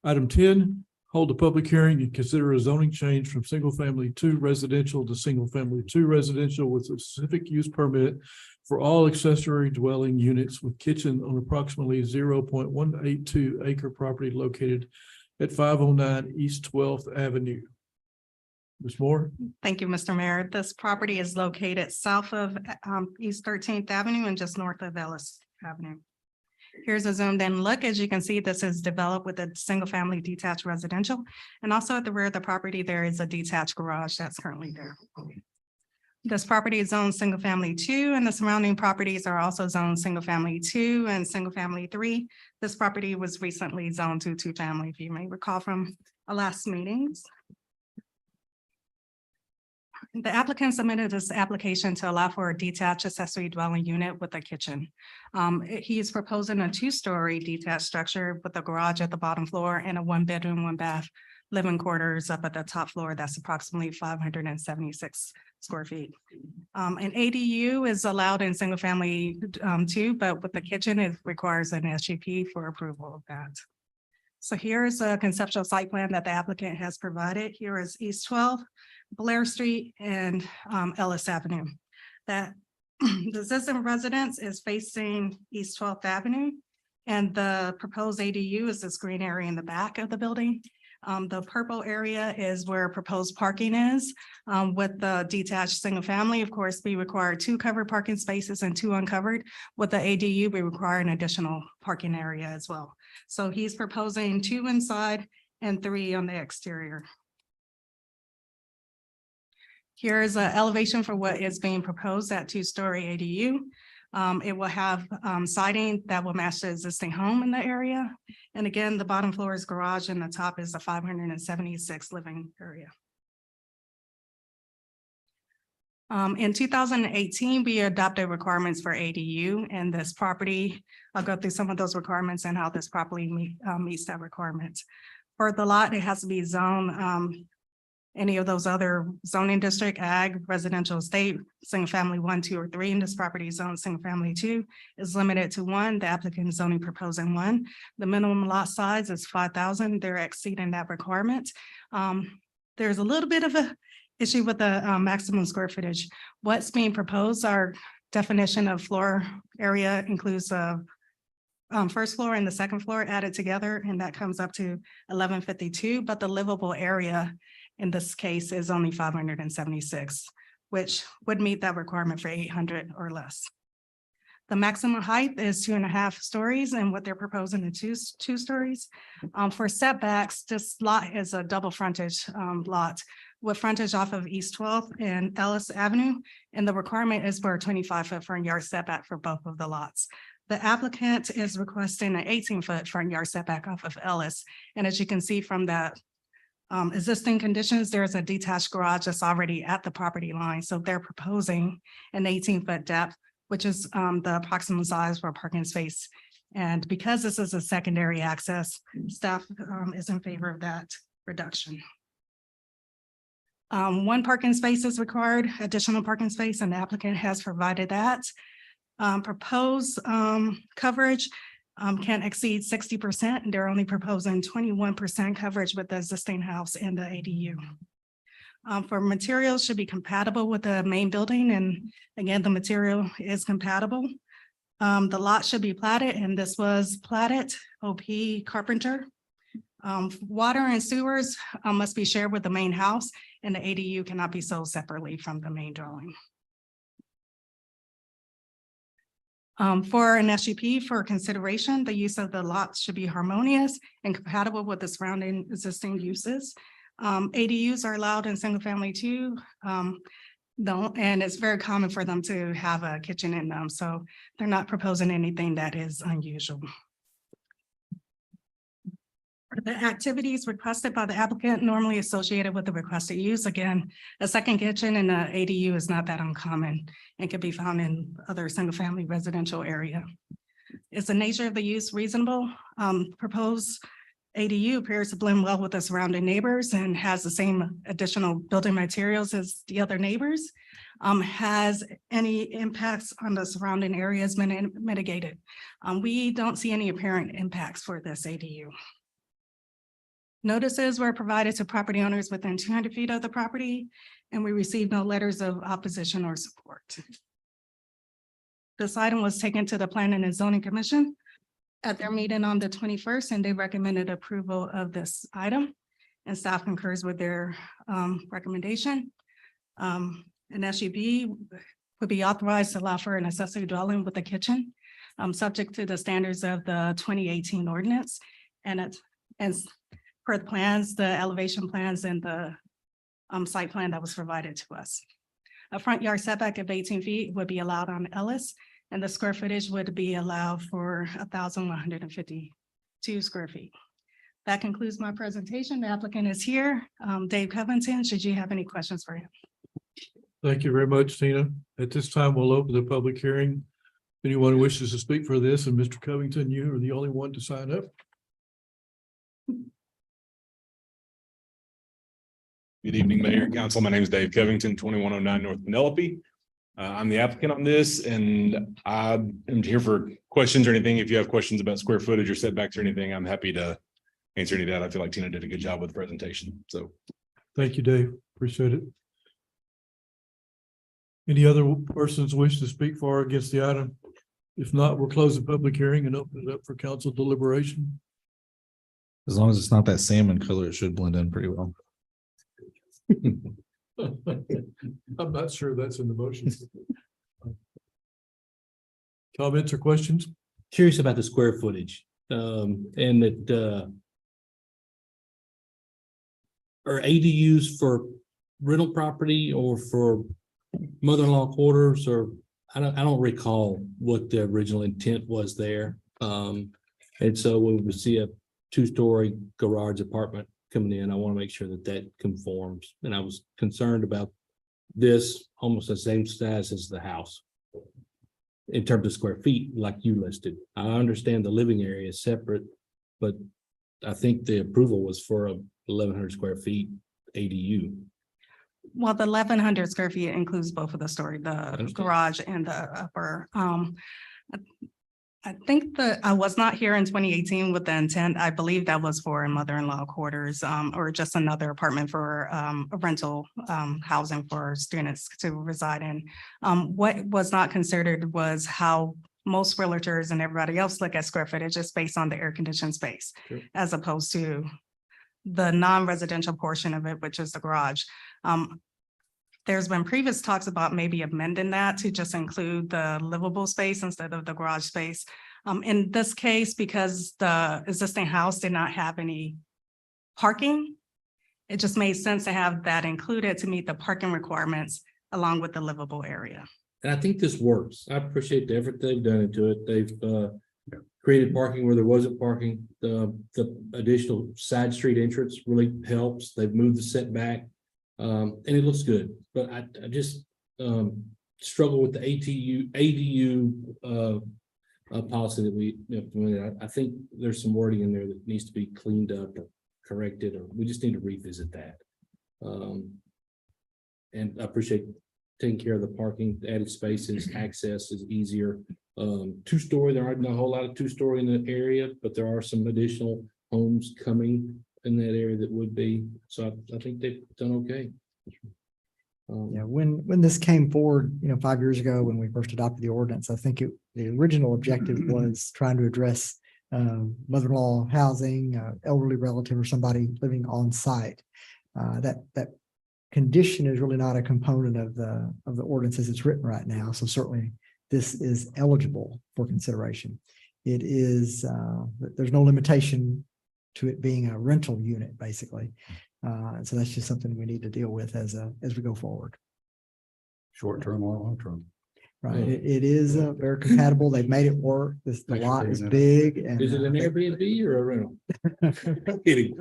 S3: Item 10, hold a public hearing and consider a zoning change from single-family 2 residential to single-family 2 residential with a specific use permit for all accessory dwelling units with kitchen on approximately 0.182 acre property located at 509 East 12th Avenue. Ms. Moore?
S10: Thank you, Mr. Mayor. This property is located south of East 13th Avenue and just north of Ellis Avenue. Here's a zoomed in look. As you can see, this is developed with a single family detached residential. And also at the rear of the property, there is a detached garage that's currently there. This property is zoned single family 2, and the surrounding properties are also zoned single family 2 and single family 3. This property was recently zoned to 2-family, if you may recall from our last meetings. The applicant submitted this application to allow for a detached accessory dwelling unit with a kitchen. He is proposing a 2-story detached structure with a garage at the bottom floor and a 1-bedroom, 1-bath living quarters up at the top floor. That's approximately 576 square feet. An ADU is allowed in single family 2, but with the kitchen, it requires an SUP for approval of that. So here's a conceptual site plan that the applicant has provided. Here is East 12, Blair Street, and Ellis Avenue. That the existing residence is facing East 12th Avenue, and the proposed ADU is this green area in the back of the building. The purple area is where proposed parking is. With the detached single family, of course, we require 2 covered parking spaces and 2 uncovered. With the ADU, we require an additional parking area as well. So he's proposing 2 inside and 3 on the exterior. Here's an elevation for what is being proposed at 2-story ADU. It will have siding that will match the existing home in the area. And again, the bottom floor is garage and the top is a 576 living area. In 2018, we adopted requirements for ADU and this property. I'll go through some of those requirements and how this property meets that requirement. For the lot, it has to be zoned any of those other zoning district, ag, residential estate, single family 1, 2, or 3, and this property zone single family 2 is limited to 1. The applicant is only proposing 1. The minimum lot size is 5,000. They're exceeding that requirement. There's a little bit of a issue with the maximum square footage. What's being proposed, our definition of floor area includes first floor and the second floor added together, and that comes up to 1152, but the livable area in this case is only 576, which would meet that requirement for 800 or less. The maximum height is 2.5 stories, and what they're proposing is 2 stories. For setbacks, this lot is a double frontage lot with frontage off of East 12th and Ellis Avenue, and the requirement is for a 25-foot front yard setback for both of the lots. The applicant is requesting an 18-foot front yard setback off of Ellis, and as you can see from that existing conditions, there's a detached garage that's already at the property line. So they're proposing an 18-foot depth, which is the approximate size for a parking space. And because this is a secondary access, staff is in favor of that reduction. 1 parking space is required, additional parking space, and the applicant has provided that. Proposed coverage can't exceed 60%, and they're only proposing 21% coverage with the existing house and the ADU. For materials should be compatible with the main building, and again, the material is compatible. The lot should be platted, and this was platted, OP Carpenter. Water and sewers must be shared with the main house, and the ADU cannot be sold separately from the main dwelling. For an SUP for consideration, the use of the lots should be harmonious and compatible with the surrounding existing uses. ADUs are allowed in single family 2. And it's very common for them to have a kitchen in them. So they're not proposing anything that is unusual. The activities requested by the applicant normally associated with the requested use. Again, a second kitchen in an ADU is not that uncommon and can be found in other single-family residential area. Is the nature of the use reasonable? Proposed ADU appears to blend well with the surrounding neighbors and has the same additional building materials as the other neighbors. Has any impacts on the surrounding areas been mitigated? We don't see any apparent impacts for this ADU. Notices were provided to property owners within 200 feet of the property, and we received no letters of opposition or support. This item was taken to the Planning and Zoning Commission at their meeting on the 21st, and they recommended approval of this item, and staff concurs with their recommendation. An SUB would be authorized to allow for an accessory dwelling with a kitchen. subject to the standards of the 2018 ordinance. And it's, as per the plans, the elevation plans and the site plan that was provided to us. A front yard setback of 18 feet would be allowed on Ellis, and the square footage would be allowed for 1,152 square feet. That concludes my presentation. The applicant is here. Dave Covington, should you have any questions for him?
S3: Thank you very much, Tina. At this time, we'll open the public hearing. Anyone who wishes to speak for this, and Mr. Covington, you are the only one to sign up.
S14: Good evening, Mayor and Council. My name is Dave Covington, 2109 North Penelope. I'm the applicant on this, and I am here for questions or anything. If you have questions about square footage or setbacks or anything, I'm happy to answer any of that. I feel like Tina did a good job with the presentation, so.
S3: Thank you, Dave. Appreciate it. Any other persons wish to speak for or against the item? If not, we'll close the public hearing and open it up for council deliberation.
S11: As long as it's not that salmon color, it should blend in pretty well.
S3: I'm not sure that's in the motion. Comments or questions?
S2: Curious about the square footage, and that, are ADUs for rental property or for mother-in-law quarters, or I don't recall what the original intent was there. And so when we see a two-story garage apartment coming in, I want to make sure that that conforms. And I was concerned about this almost the same size as the house in terms of square feet, like you listed. I understand the living area is separate, but I think the approval was for a 1,100 square feet ADU.
S10: Well, the 1,100 square feet includes both of the story, the garage and the upper. I think that I was not here in 2018 with the intent. I believe that was for a mother-in-law quarters, or just another apartment for a rental housing for students to reside in. What was not considered was how most realtors and everybody else look at square footage just based on the air conditioned space,
S2: Sure.
S10: as opposed to the non-residential portion of it, which is the garage. There's been previous talks about maybe amending that to just include the livable space instead of the garage space. In this case, because the existing house did not have any parking, it just made sense to have that included to meet the parking requirements along with the livable area.
S2: And I think this works. I appreciate the effort they've done into it. They've created parking where there wasn't parking. The additional side street entrance really helps. They've moved the setback. And it looks good, but I just struggle with the ADU policy that we implemented. I think there's some wording in there that needs to be cleaned up or corrected, or we just need to revisit that. And I appreciate taking care of the parking, the added spaces, access is easier. Two-story, there aren't a whole lot of two-story in the area, but there are some additional homes coming in that area that would be, so I think they've done okay.
S13: Yeah, when this came forward, 5 years ago, when we first adopted the ordinance, I think the original objective was trying to address mother-in-law housing, elderly relative or somebody living on site. That condition is really not a component of the ordinance as it's written right now. So certainly this is eligible for consideration. It is, there's no limitation to it being a rental unit, basically. So that's just something we need to deal with as we go forward.
S5: Short term or long term.
S13: Right. It is very compatible. They've made it work. The lot is big. And
S2: Is it an Airbnb or a rental? Kidding.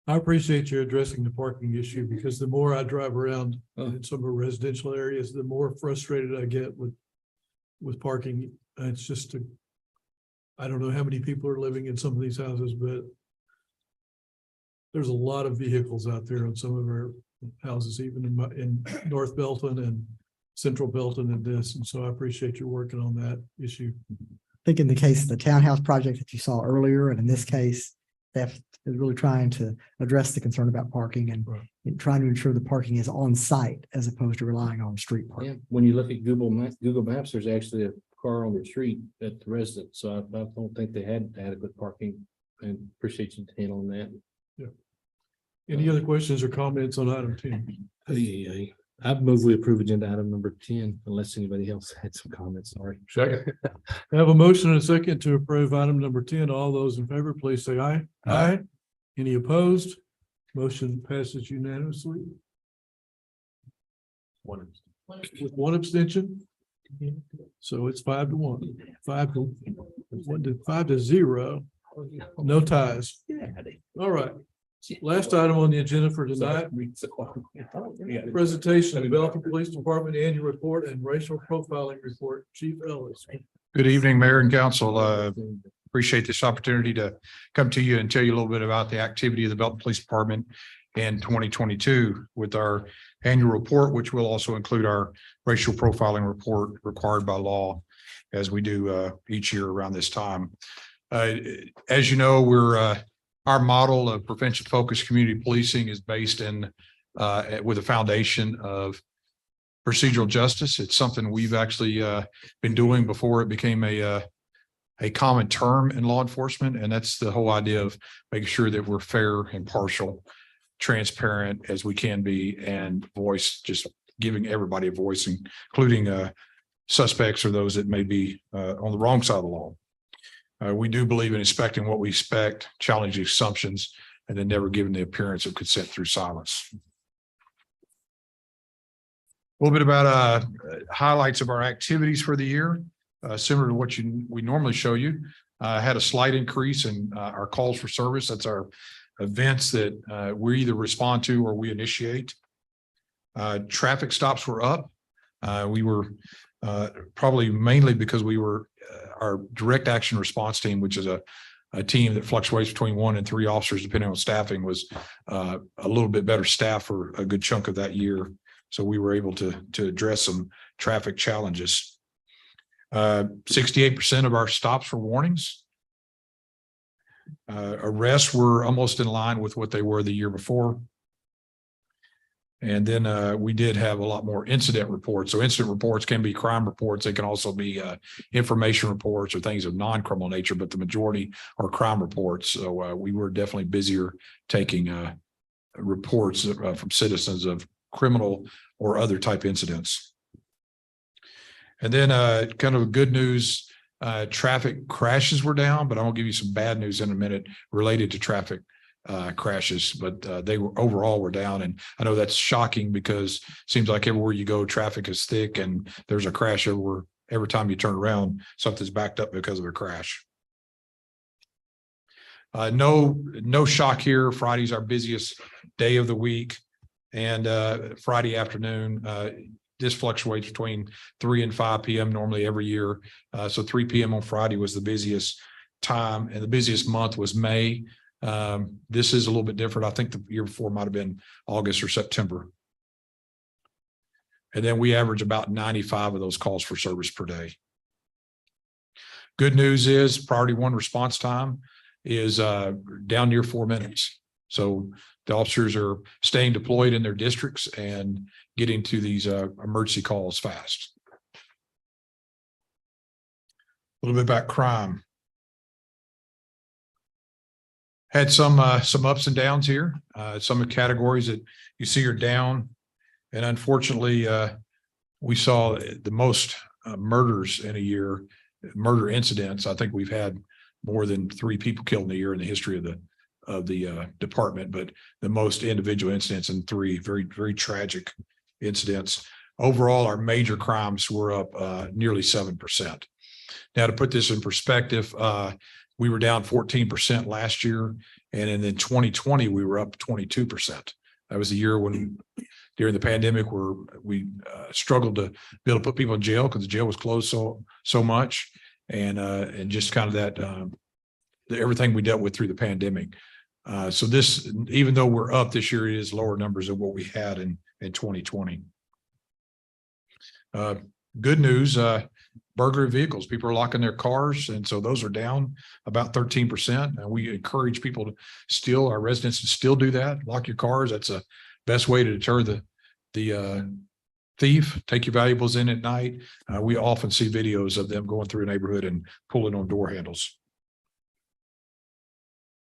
S3: I appreciate you addressing the parking issue, because the more I drive around in some of the residential areas, the more frustrated I get with parking. It's just I don't know how many people are living in some of these houses, but there's a lot of vehicles out there on some of our houses, even in North Belton and Central Belton and this. And so I appreciate you working on that issue.
S13: I think in the case of the townhouse project that you saw earlier, and in this case, staff is really trying to address the concern about parking and trying to ensure the parking is on site as opposed to relying on street parking.
S2: Yeah, when you look at Google Maps, there's actually a car on the street at the residence, so I don't think they had adequate parking, and appreciate you handling that.
S3: Yeah. Any other questions or comments on item 10?
S2: Hey, I move we approve agenda item number 10, unless anybody else had some comments. Sorry.
S3: Second. I have a motion and a second to approve item number 10. All those in favor, please say aye. Aye. Any opposed? Motion passes unanimously with one abstention. So it's 5-1, 5-0. No ties. All right. Last item on the agenda for tonight, presentation of the Belton Police Department annual report and racial profiling report. Chief Ellis.
S7: Good evening, Mayor and Council. Appreciate this opportunity to come to you and tell you a little bit about the activity of the Belton Police Department in 2022 with our annual report, which will also include our racial profiling report required by law as we do each year around this time. As you know, our model of prevention-focused community policing is based in with a foundation of procedural justice. It's something we've actually been doing before it became a common term in law enforcement, and that's the whole idea of making sure that we're fair, impartial, transparent as we can be, and just giving everybody a voice, including suspects or those that may be on the wrong side of the law. We do believe in inspecting what we expect, challenging assumptions, and then never giving the appearance of consent through silence. A little bit about highlights of our activities for the year, similar to what we normally show you. Had a slight increase in our calls for service. That's our events that we either respond to or we initiate. Traffic stops were up. We were probably mainly because we were our direct action response team, which is a team that fluctuates between 1 and 3 officers, depending on staffing, was a little bit better staff for a good chunk of that year. So we were able to address some traffic challenges. 68% of our stops were warnings. Arrests were almost in line with what they were the year before. And then we did have a lot more incident reports. So incident reports can be crime reports. They can also be information reports or things of non-criminal nature, but the majority are crime reports. So we were definitely busier taking reports from citizens of criminal or other type incidents. And then kind of good news, traffic crashes were down, but I will give you some bad news in a minute related to traffic crashes, but they were overall were down. And I know that's shocking because it seems like everywhere you go, traffic is thick and there's a crash every time you turn around, something's backed up because of a crash. No shock here. Friday's our busiest day of the week, and Friday afternoon, this fluctuates between 3 and 5 p.m. normally every year. So 3 p.m. on Friday was the busiest time, and the busiest month was May. This is a little bit different. I think the year before might have been August or September. And then we average about 95 of those calls for service per day. Good news is priority 1 response time is down near 4 minutes. So the officers are staying deployed in their districts and getting to these emergency calls fast. A little bit about crime. Had some ups and downs here. Some of the categories that you see are down, and unfortunately, we saw the most murders in a year, murder incidents. I think we've had more than 3 people killed in a year in the history of the department, but the most individual incidents in 3 very, very tragic incidents. Overall, our major crimes were up nearly 7%. Now, to put this in perspective, we were down 14% last year, and in 2020 we were up 22%. That was the year when, during the pandemic, we struggled to be able to put people in jail because the jail was closed so much, and just kind of that everything we dealt with through the pandemic. So this, even though we're up this year, it is lower numbers than what we had in 2020. Good news. Burglary vehicles, people are locking their cars, and so those are down about 13%. And we encourage people to our residents to still do that. Lock your cars. That's the best way to deter the thief. Take your valuables in at night. We often see videos of them going through a neighborhood and pulling on door handles.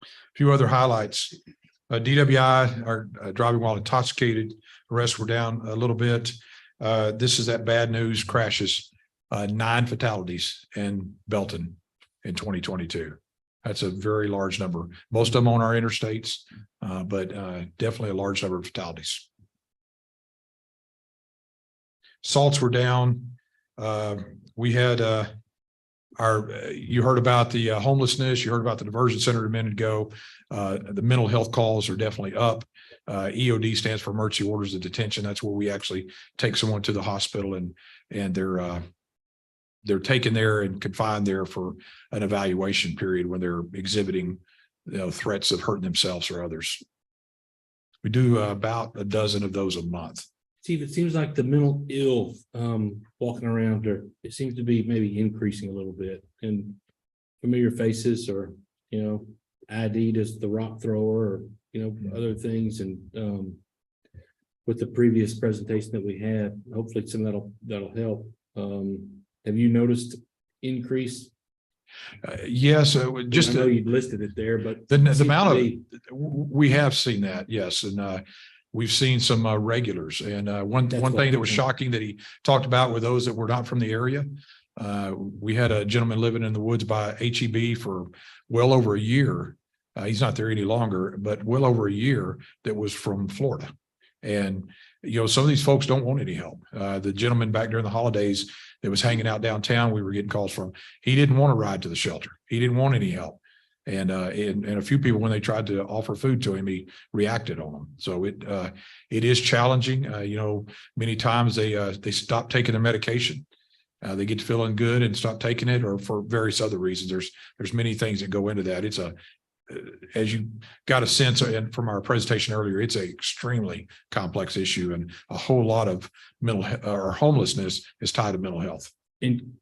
S7: A few other highlights. DWI are driving while intoxicated. Arrests were down a little bit. This is that bad news crashes. 9 fatalities in Belton in 2022. That's a very large number. Most of them on our interstates, but definitely a large number of fatalities. Salts were down. We had you heard about the homelessness, you heard about the diversion center a minute ago. The mental health calls are definitely up. EOD stands for emergency orders of detention. That's where we actually take someone to the hospital and they're taken there and confined there for an evaluation period when they're exhibiting, threats of hurting themselves or others. We do about a dozen of those a month.
S2: Steve, it seems like the mental ill walking around there, it seems to be maybe increasing a little bit, and familiar faces or, ID'd as the rock thrower or, other things. And with the previous presentation that we had, hopefully some of that'll help. Have you noticed increase?
S7: Yes,
S2: I
S7: just
S2: know you listed it there, but
S7: the amount of, we have seen that, yes, and we've seen some regulars. And one thing that was shocking that he talked about were those that were not from the area. We had a gentleman living in the woods by HEB for well over a year. He's not there any longer, but well over a year, that was from Florida. And some of these folks don't want any help. The gentleman back during the holidays that was hanging out downtown, we were getting calls from, he didn't want to ride to the shelter. He didn't want any help. And a few people, when they tried to offer food to him, he reacted on them. So it is challenging. Many times they stop taking their medication. They get to feeling good and stop taking it, or for various other reasons. There's many things that go into that. It's as you got a sense and from our presentation earlier, it's an extremely complex issue, and a whole lot of homelessness is tied to mental health.
S2: And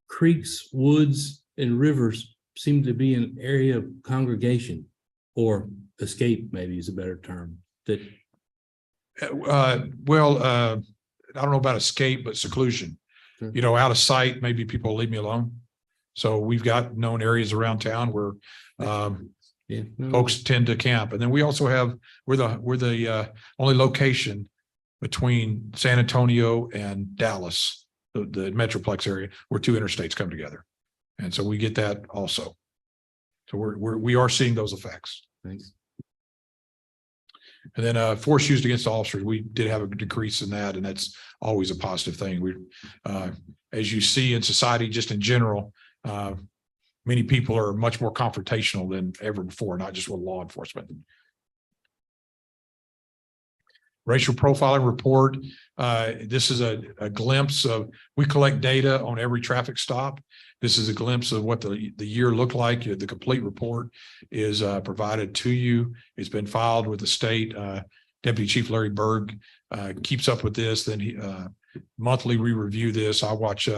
S2: creeks, woods, and rivers seem to be an area of congregation, or escape maybe is a better term. That
S7: I don't know about escape, but seclusion.
S2: Sure.
S7: Out of sight, maybe people leave me alone. So we've got known areas around town where folks tend to camp. And then we also have, we're the only location between San Antonio and Dallas, the Metroplex area, where 2 interstates come together. And so we get that also. So we are seeing those effects.
S2: Thanks.
S7: And then force used against officers, we did have a decrease in that, and that's always a positive thing. We, as you see in society, just in general, many people are much more confrontational than ever before, not just with law enforcement. Racial profiling report. This is a glimpse of, we collect data on every traffic stop. This is a glimpse of what the year looked like. The complete report is provided to you. It's been filed with the state. Deputy Chief Larry Berg keeps up with this. Then he monthly we review this. I watch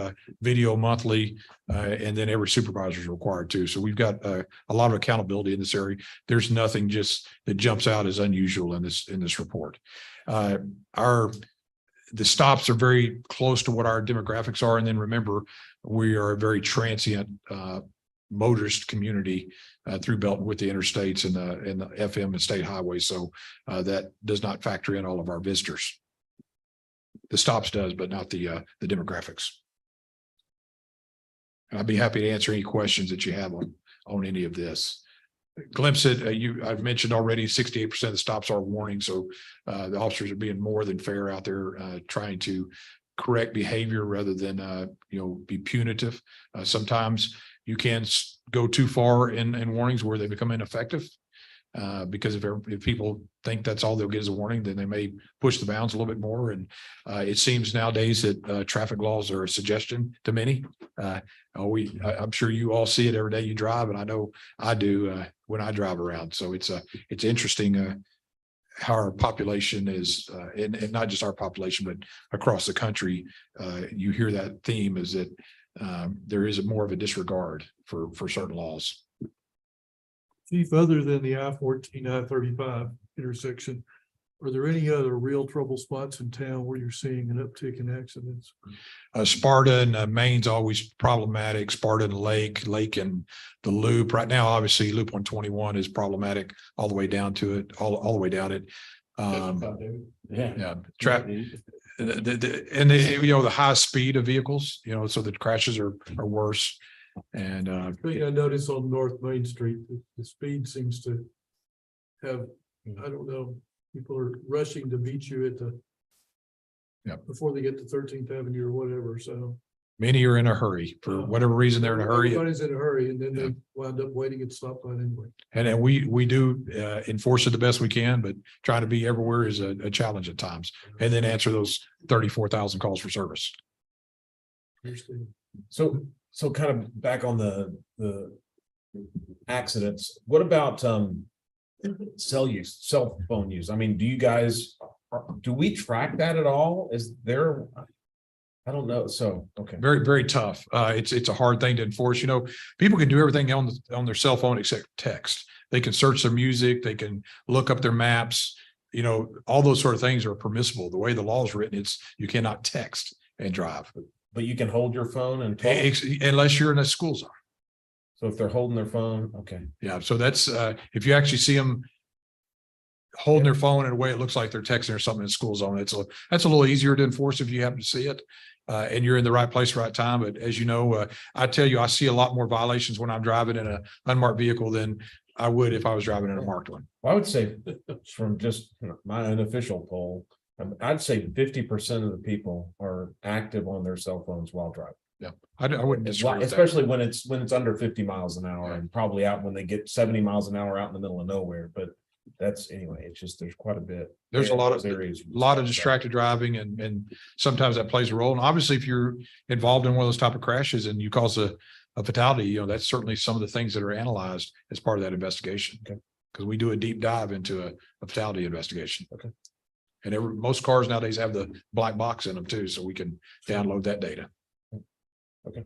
S7: video monthly, and then every supervisor is required to. So we've got a lot of accountability in this area. There's nothing just that jumps out as unusual in this report. The stops are very close to what our demographics are. And then remember, we are a very transient motorist community through Belton with the interstates and the FM and state highways. So that does not factor in all of our visitors. The stops does, but not the demographics. And I'd be happy to answer any questions that you have on any of this. Glimpse it. I've mentioned already 68% of the stops are warning. So the officers are being more than fair out there, trying to correct behavior rather than be punitive. Sometimes you can go too far in warnings where they become ineffective. Because if people think that's all they'll get as a warning, then they may push the bounds a little bit more. And it seems nowadays that traffic laws are a suggestion to many. I'm sure you all see it every day you drive, and I know I do when I drive around. So it's interesting how our population is, and not just our population, but across the country. You hear that theme is that there is more of a disregard for certain laws.
S3: Chief, other than the I-14, I-35 intersection, Are there any other real trouble spots in town where you're seeing an uptick in accidents?
S7: Sparta and Maine's always problematic. Sparta and Lake and the Loop. Right now, obviously, Loop 121 is problematic all the way down to it, all the way down it. Yeah, traffic. The high speed of vehicles, so the crashes are worse. And
S3: Thing I noticed on North Main Street, the speed seems to have, I don't know, people are rushing to beat you at the before they get to 13th Avenue or whatever, so.
S7: many are in a hurry for whatever reason. They're in a hurry.
S3: Everybody's in a hurry and then they wind up waiting at the stoplight anyway.
S7: And then we do enforce it the best we can, but trying to be everywhere is a challenge at times. And then answer those 34,000 calls for service.
S3: Understand.
S1: So kind of back on the accidents, what about cell phone use? I mean, do we track that at all? Is there? I don't know. So, okay.
S7: Very, very tough. It's a hard thing to enforce. People can do everything on their cell phone except text. They can search their music, they can look up their maps, all those sort of things are permissible. The way the law is written, you cannot text and drive.
S1: But you can hold your phone and talk?
S7: Unless you're in a school zone.
S1: So if they're holding their phone, okay.
S7: Yeah, so that's if you actually see them holding their phone in a way it looks like they're texting or something in school zone, that's a little easier to enforce if you happen to see it. And you're in the right place, right time. But as you know, I tell you, I see a lot more violations when I'm driving in an unmarked vehicle than I would if I was driving in a marked one.
S1: Well, I would say from just my unofficial poll, I'd say 50% of the people are active on their cell phones while driving.
S7: Yeah, I wouldn't disagree with that.
S1: Especially when it's under 50 miles an hour and probably out when they get 70 miles an hour out in the middle of nowhere. But that's anyway, it's just there's quite a bit.
S7: There's a lot of
S1: areas.
S7: distracted driving and sometimes that plays a role. And obviously, if you're involved in one of those type of crashes and you cause a fatality, that's certainly some of the things that are analyzed as part of that investigation.
S1: Okay.
S7: Because we do a deep dive into a fatality investigation.
S1: Okay.
S7: And most cars nowadays have the black box in them too, so we can download that data.
S1: Okay.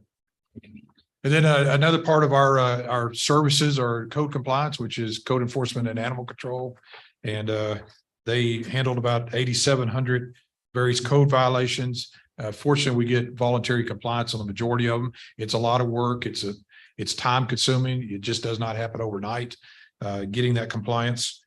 S7: And then another part of our services are code compliance, which is code enforcement and animal control. And they handled about 8,700 various code violations. Fortunately, we get voluntary compliance on the majority of them. It's a lot of work. It's time consuming. It just does not happen overnight, getting that compliance.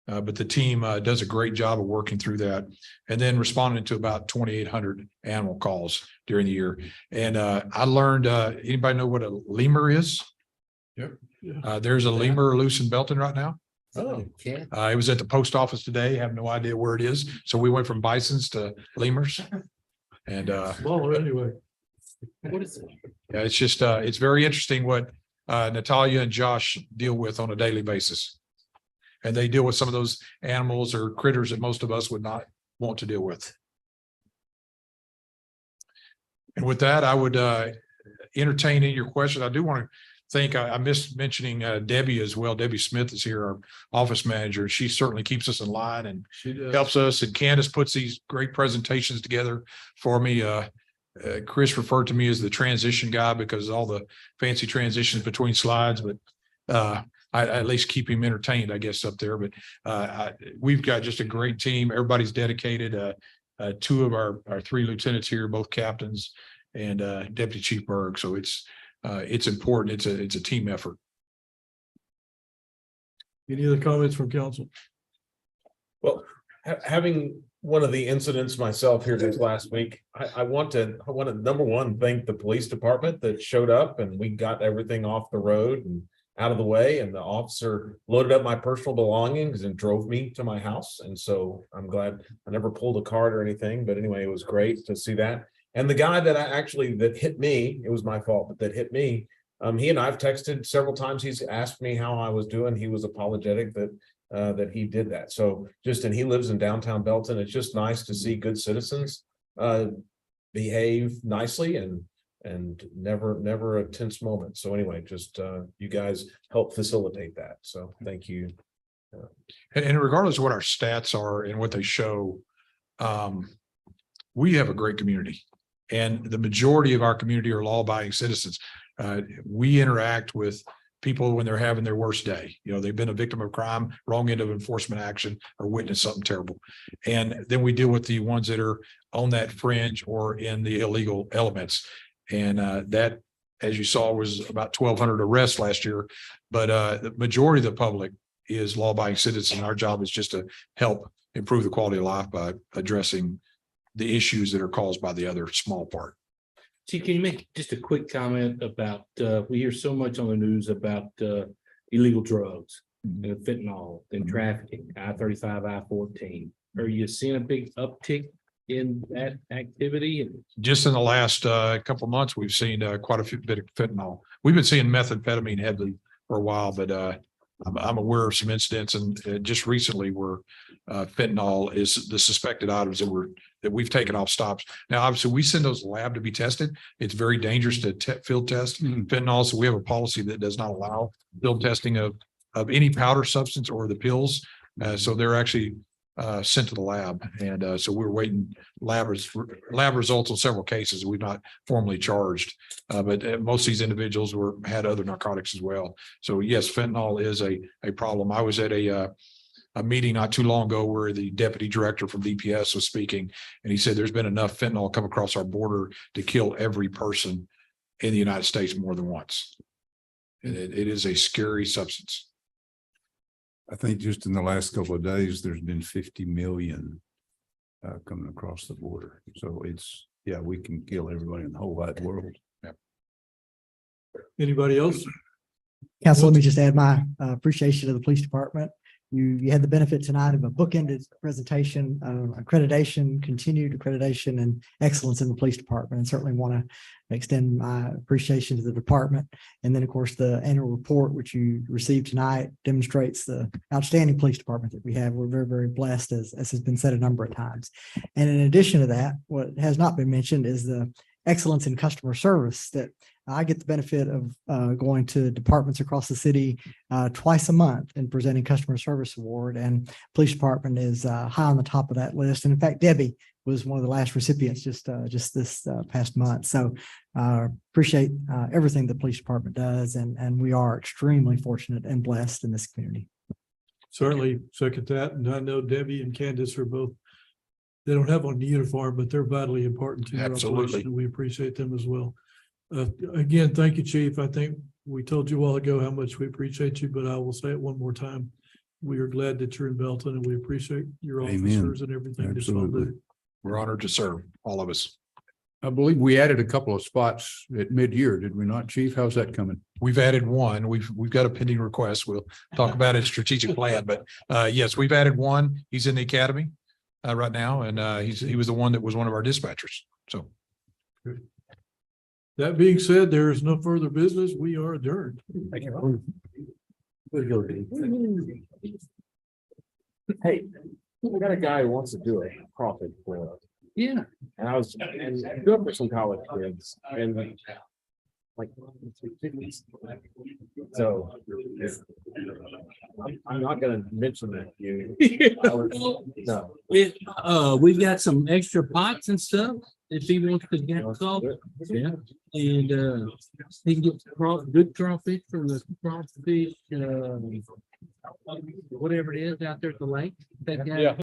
S7: But the team does a great job of working through that and then responding to about 2,800 animal calls during the year. And I learned, anybody know what a lemur is?
S3: Yep.
S7: There's a lemur loose in Belton right now.
S1: Oh,
S7: It was at the post office today. Have no idea where it is. So we went from bisons to lemurs. And
S3: Smaller anyway.
S8: What is it?
S7: yeah, it's just it's very interesting what Natalia and Josh deal with on a daily basis. And they deal with some of those animals or critters that most of us would not want to deal with. And with that, I would entertain any of your questions. I do want to thank, I missed mentioning Debbie as well. Debbie Smith is here, our office manager. She certainly keeps us in line and helps us. And Candace puts these great presentations together for me. Chris referred to me as the transition guy because of all the fancy transitions between slides, but I at least keep him entertained, I guess, up there. But we've got just a great team. Everybody's dedicated. Two of our three lieutenants here, both captains, and Deputy Chief Berg. So it's important. It's a team effort.
S3: Any other comments from council?
S1: Well, having one of the incidents myself here this last week, I want to number one, thank the police department that showed up and we got everything off the road and out of the way, and the officer loaded up my personal belongings and drove me to my house. And so I'm glad I never pulled a card or anything, but anyway, it was great to see that. And the guy that hit me, it was my fault, but that hit me, he and I've texted several times. He's asked me how I was doing. He was apologetic that he did that. So and he lives in downtown Belton. It's just nice to see good citizens behave nicely and never a tense moment. So anyway, just you guys help facilitate that. So thank you.
S7: And regardless of what our stats are and what they show, we have a great community. And the majority of our community are law-abiding citizens. We interact with people when they're having their worst day. You know, they've been a victim of crime, wrong end of enforcement action, or witnessed something terrible. And then we deal with the ones that are on that fringe or in the illegal elements. And that, as you saw, was about 1,200 arrests last year. But the majority of the public is law-abiding citizens. Our job is just to help improve the quality of life by addressing the issues that are caused by the other small part.
S2: Chief, can you make just a quick comment about, we hear so much on the news about illegal drugs and fentanyl and trafficking, I-35, I-14. Are you seeing a big uptick in that activity?
S7: Just in the last couple of months, we've seen quite a bit of fentanyl. We've been seeing methamphetamine heavily for a while, but I'm aware of some incidents and just recently where fentanyl is the suspected items that we've taken off stops. Now, obviously, we send those lab to be tested. It's very dangerous to field test fentanyl. So we have a policy that does not allow field testing of any powder substance or the pills. So they're actually sent to the lab. And so we're waiting lab results on several cases. We've not formally charged, but most of these individuals had other narcotics as well. So yes, fentanyl is a problem. I was at a meeting not too long ago where the deputy director from DPS was speaking, and he said there's been enough fentanyl come across our border to kill every person in the United States more than once. And it is a scary substance.
S15: I think just in the last couple of days, there's been 50 million coming across the border. So we can kill everybody in the whole wide world.
S3: Anybody else?
S13: Council, let me just add my appreciation to the police department. You had the benefit tonight of a bookended presentation, accreditation, continued accreditation and excellence in the police department. And certainly want to extend my appreciation to the department. And then, of course, the annual report, which you received tonight, demonstrates the outstanding police department that we have. We're very, very blessed, as has been said a number of times. And in addition to that, what has not been mentioned is the excellence in customer service that I get the benefit of going to departments across the city twice a month and presenting customer service award, and police department is high on the top of that list. And in fact, Debbie was one of the last recipients just this past month. So appreciate everything the police department does, and we are extremely fortunate and blessed in this community.
S3: Certainly second that. And I know Debbie and Candace are both, they don't have on the uniform, but they're vitally important to your
S7: Absolutely.
S3: operation, and we appreciate them as well. Again, thank you, Chief. I think we told you a while ago how much we appreciate you, but I will say it one more time. We are glad that you're in Belton, and we appreciate your officers and everything. that y'all
S15: Absolutely.
S3: do.
S7: We're honored to serve, all of us.
S5: I believe we added a couple of spots at mid-year, did we not, Chief? How's that coming?
S7: We've added one. We've got a pending request. We'll talk about it, strategic plan, but yes, we've added one. He's in the academy right now, and he was the one that was one of our dispatchers. So.
S3: That being said, there is no further business. We are adjourned.
S1: Thank you. Hey, we got a guy who wants to do a profit for us.
S2: Yeah.
S1: And I was good for some college kids and like, so I'm not gonna mention that to you. No.
S2: We've got some extra pots and stuff. If he wants to get salt, yeah, and he can get good crawfish from the crawfish, whatever it is out there at the lake. That guy.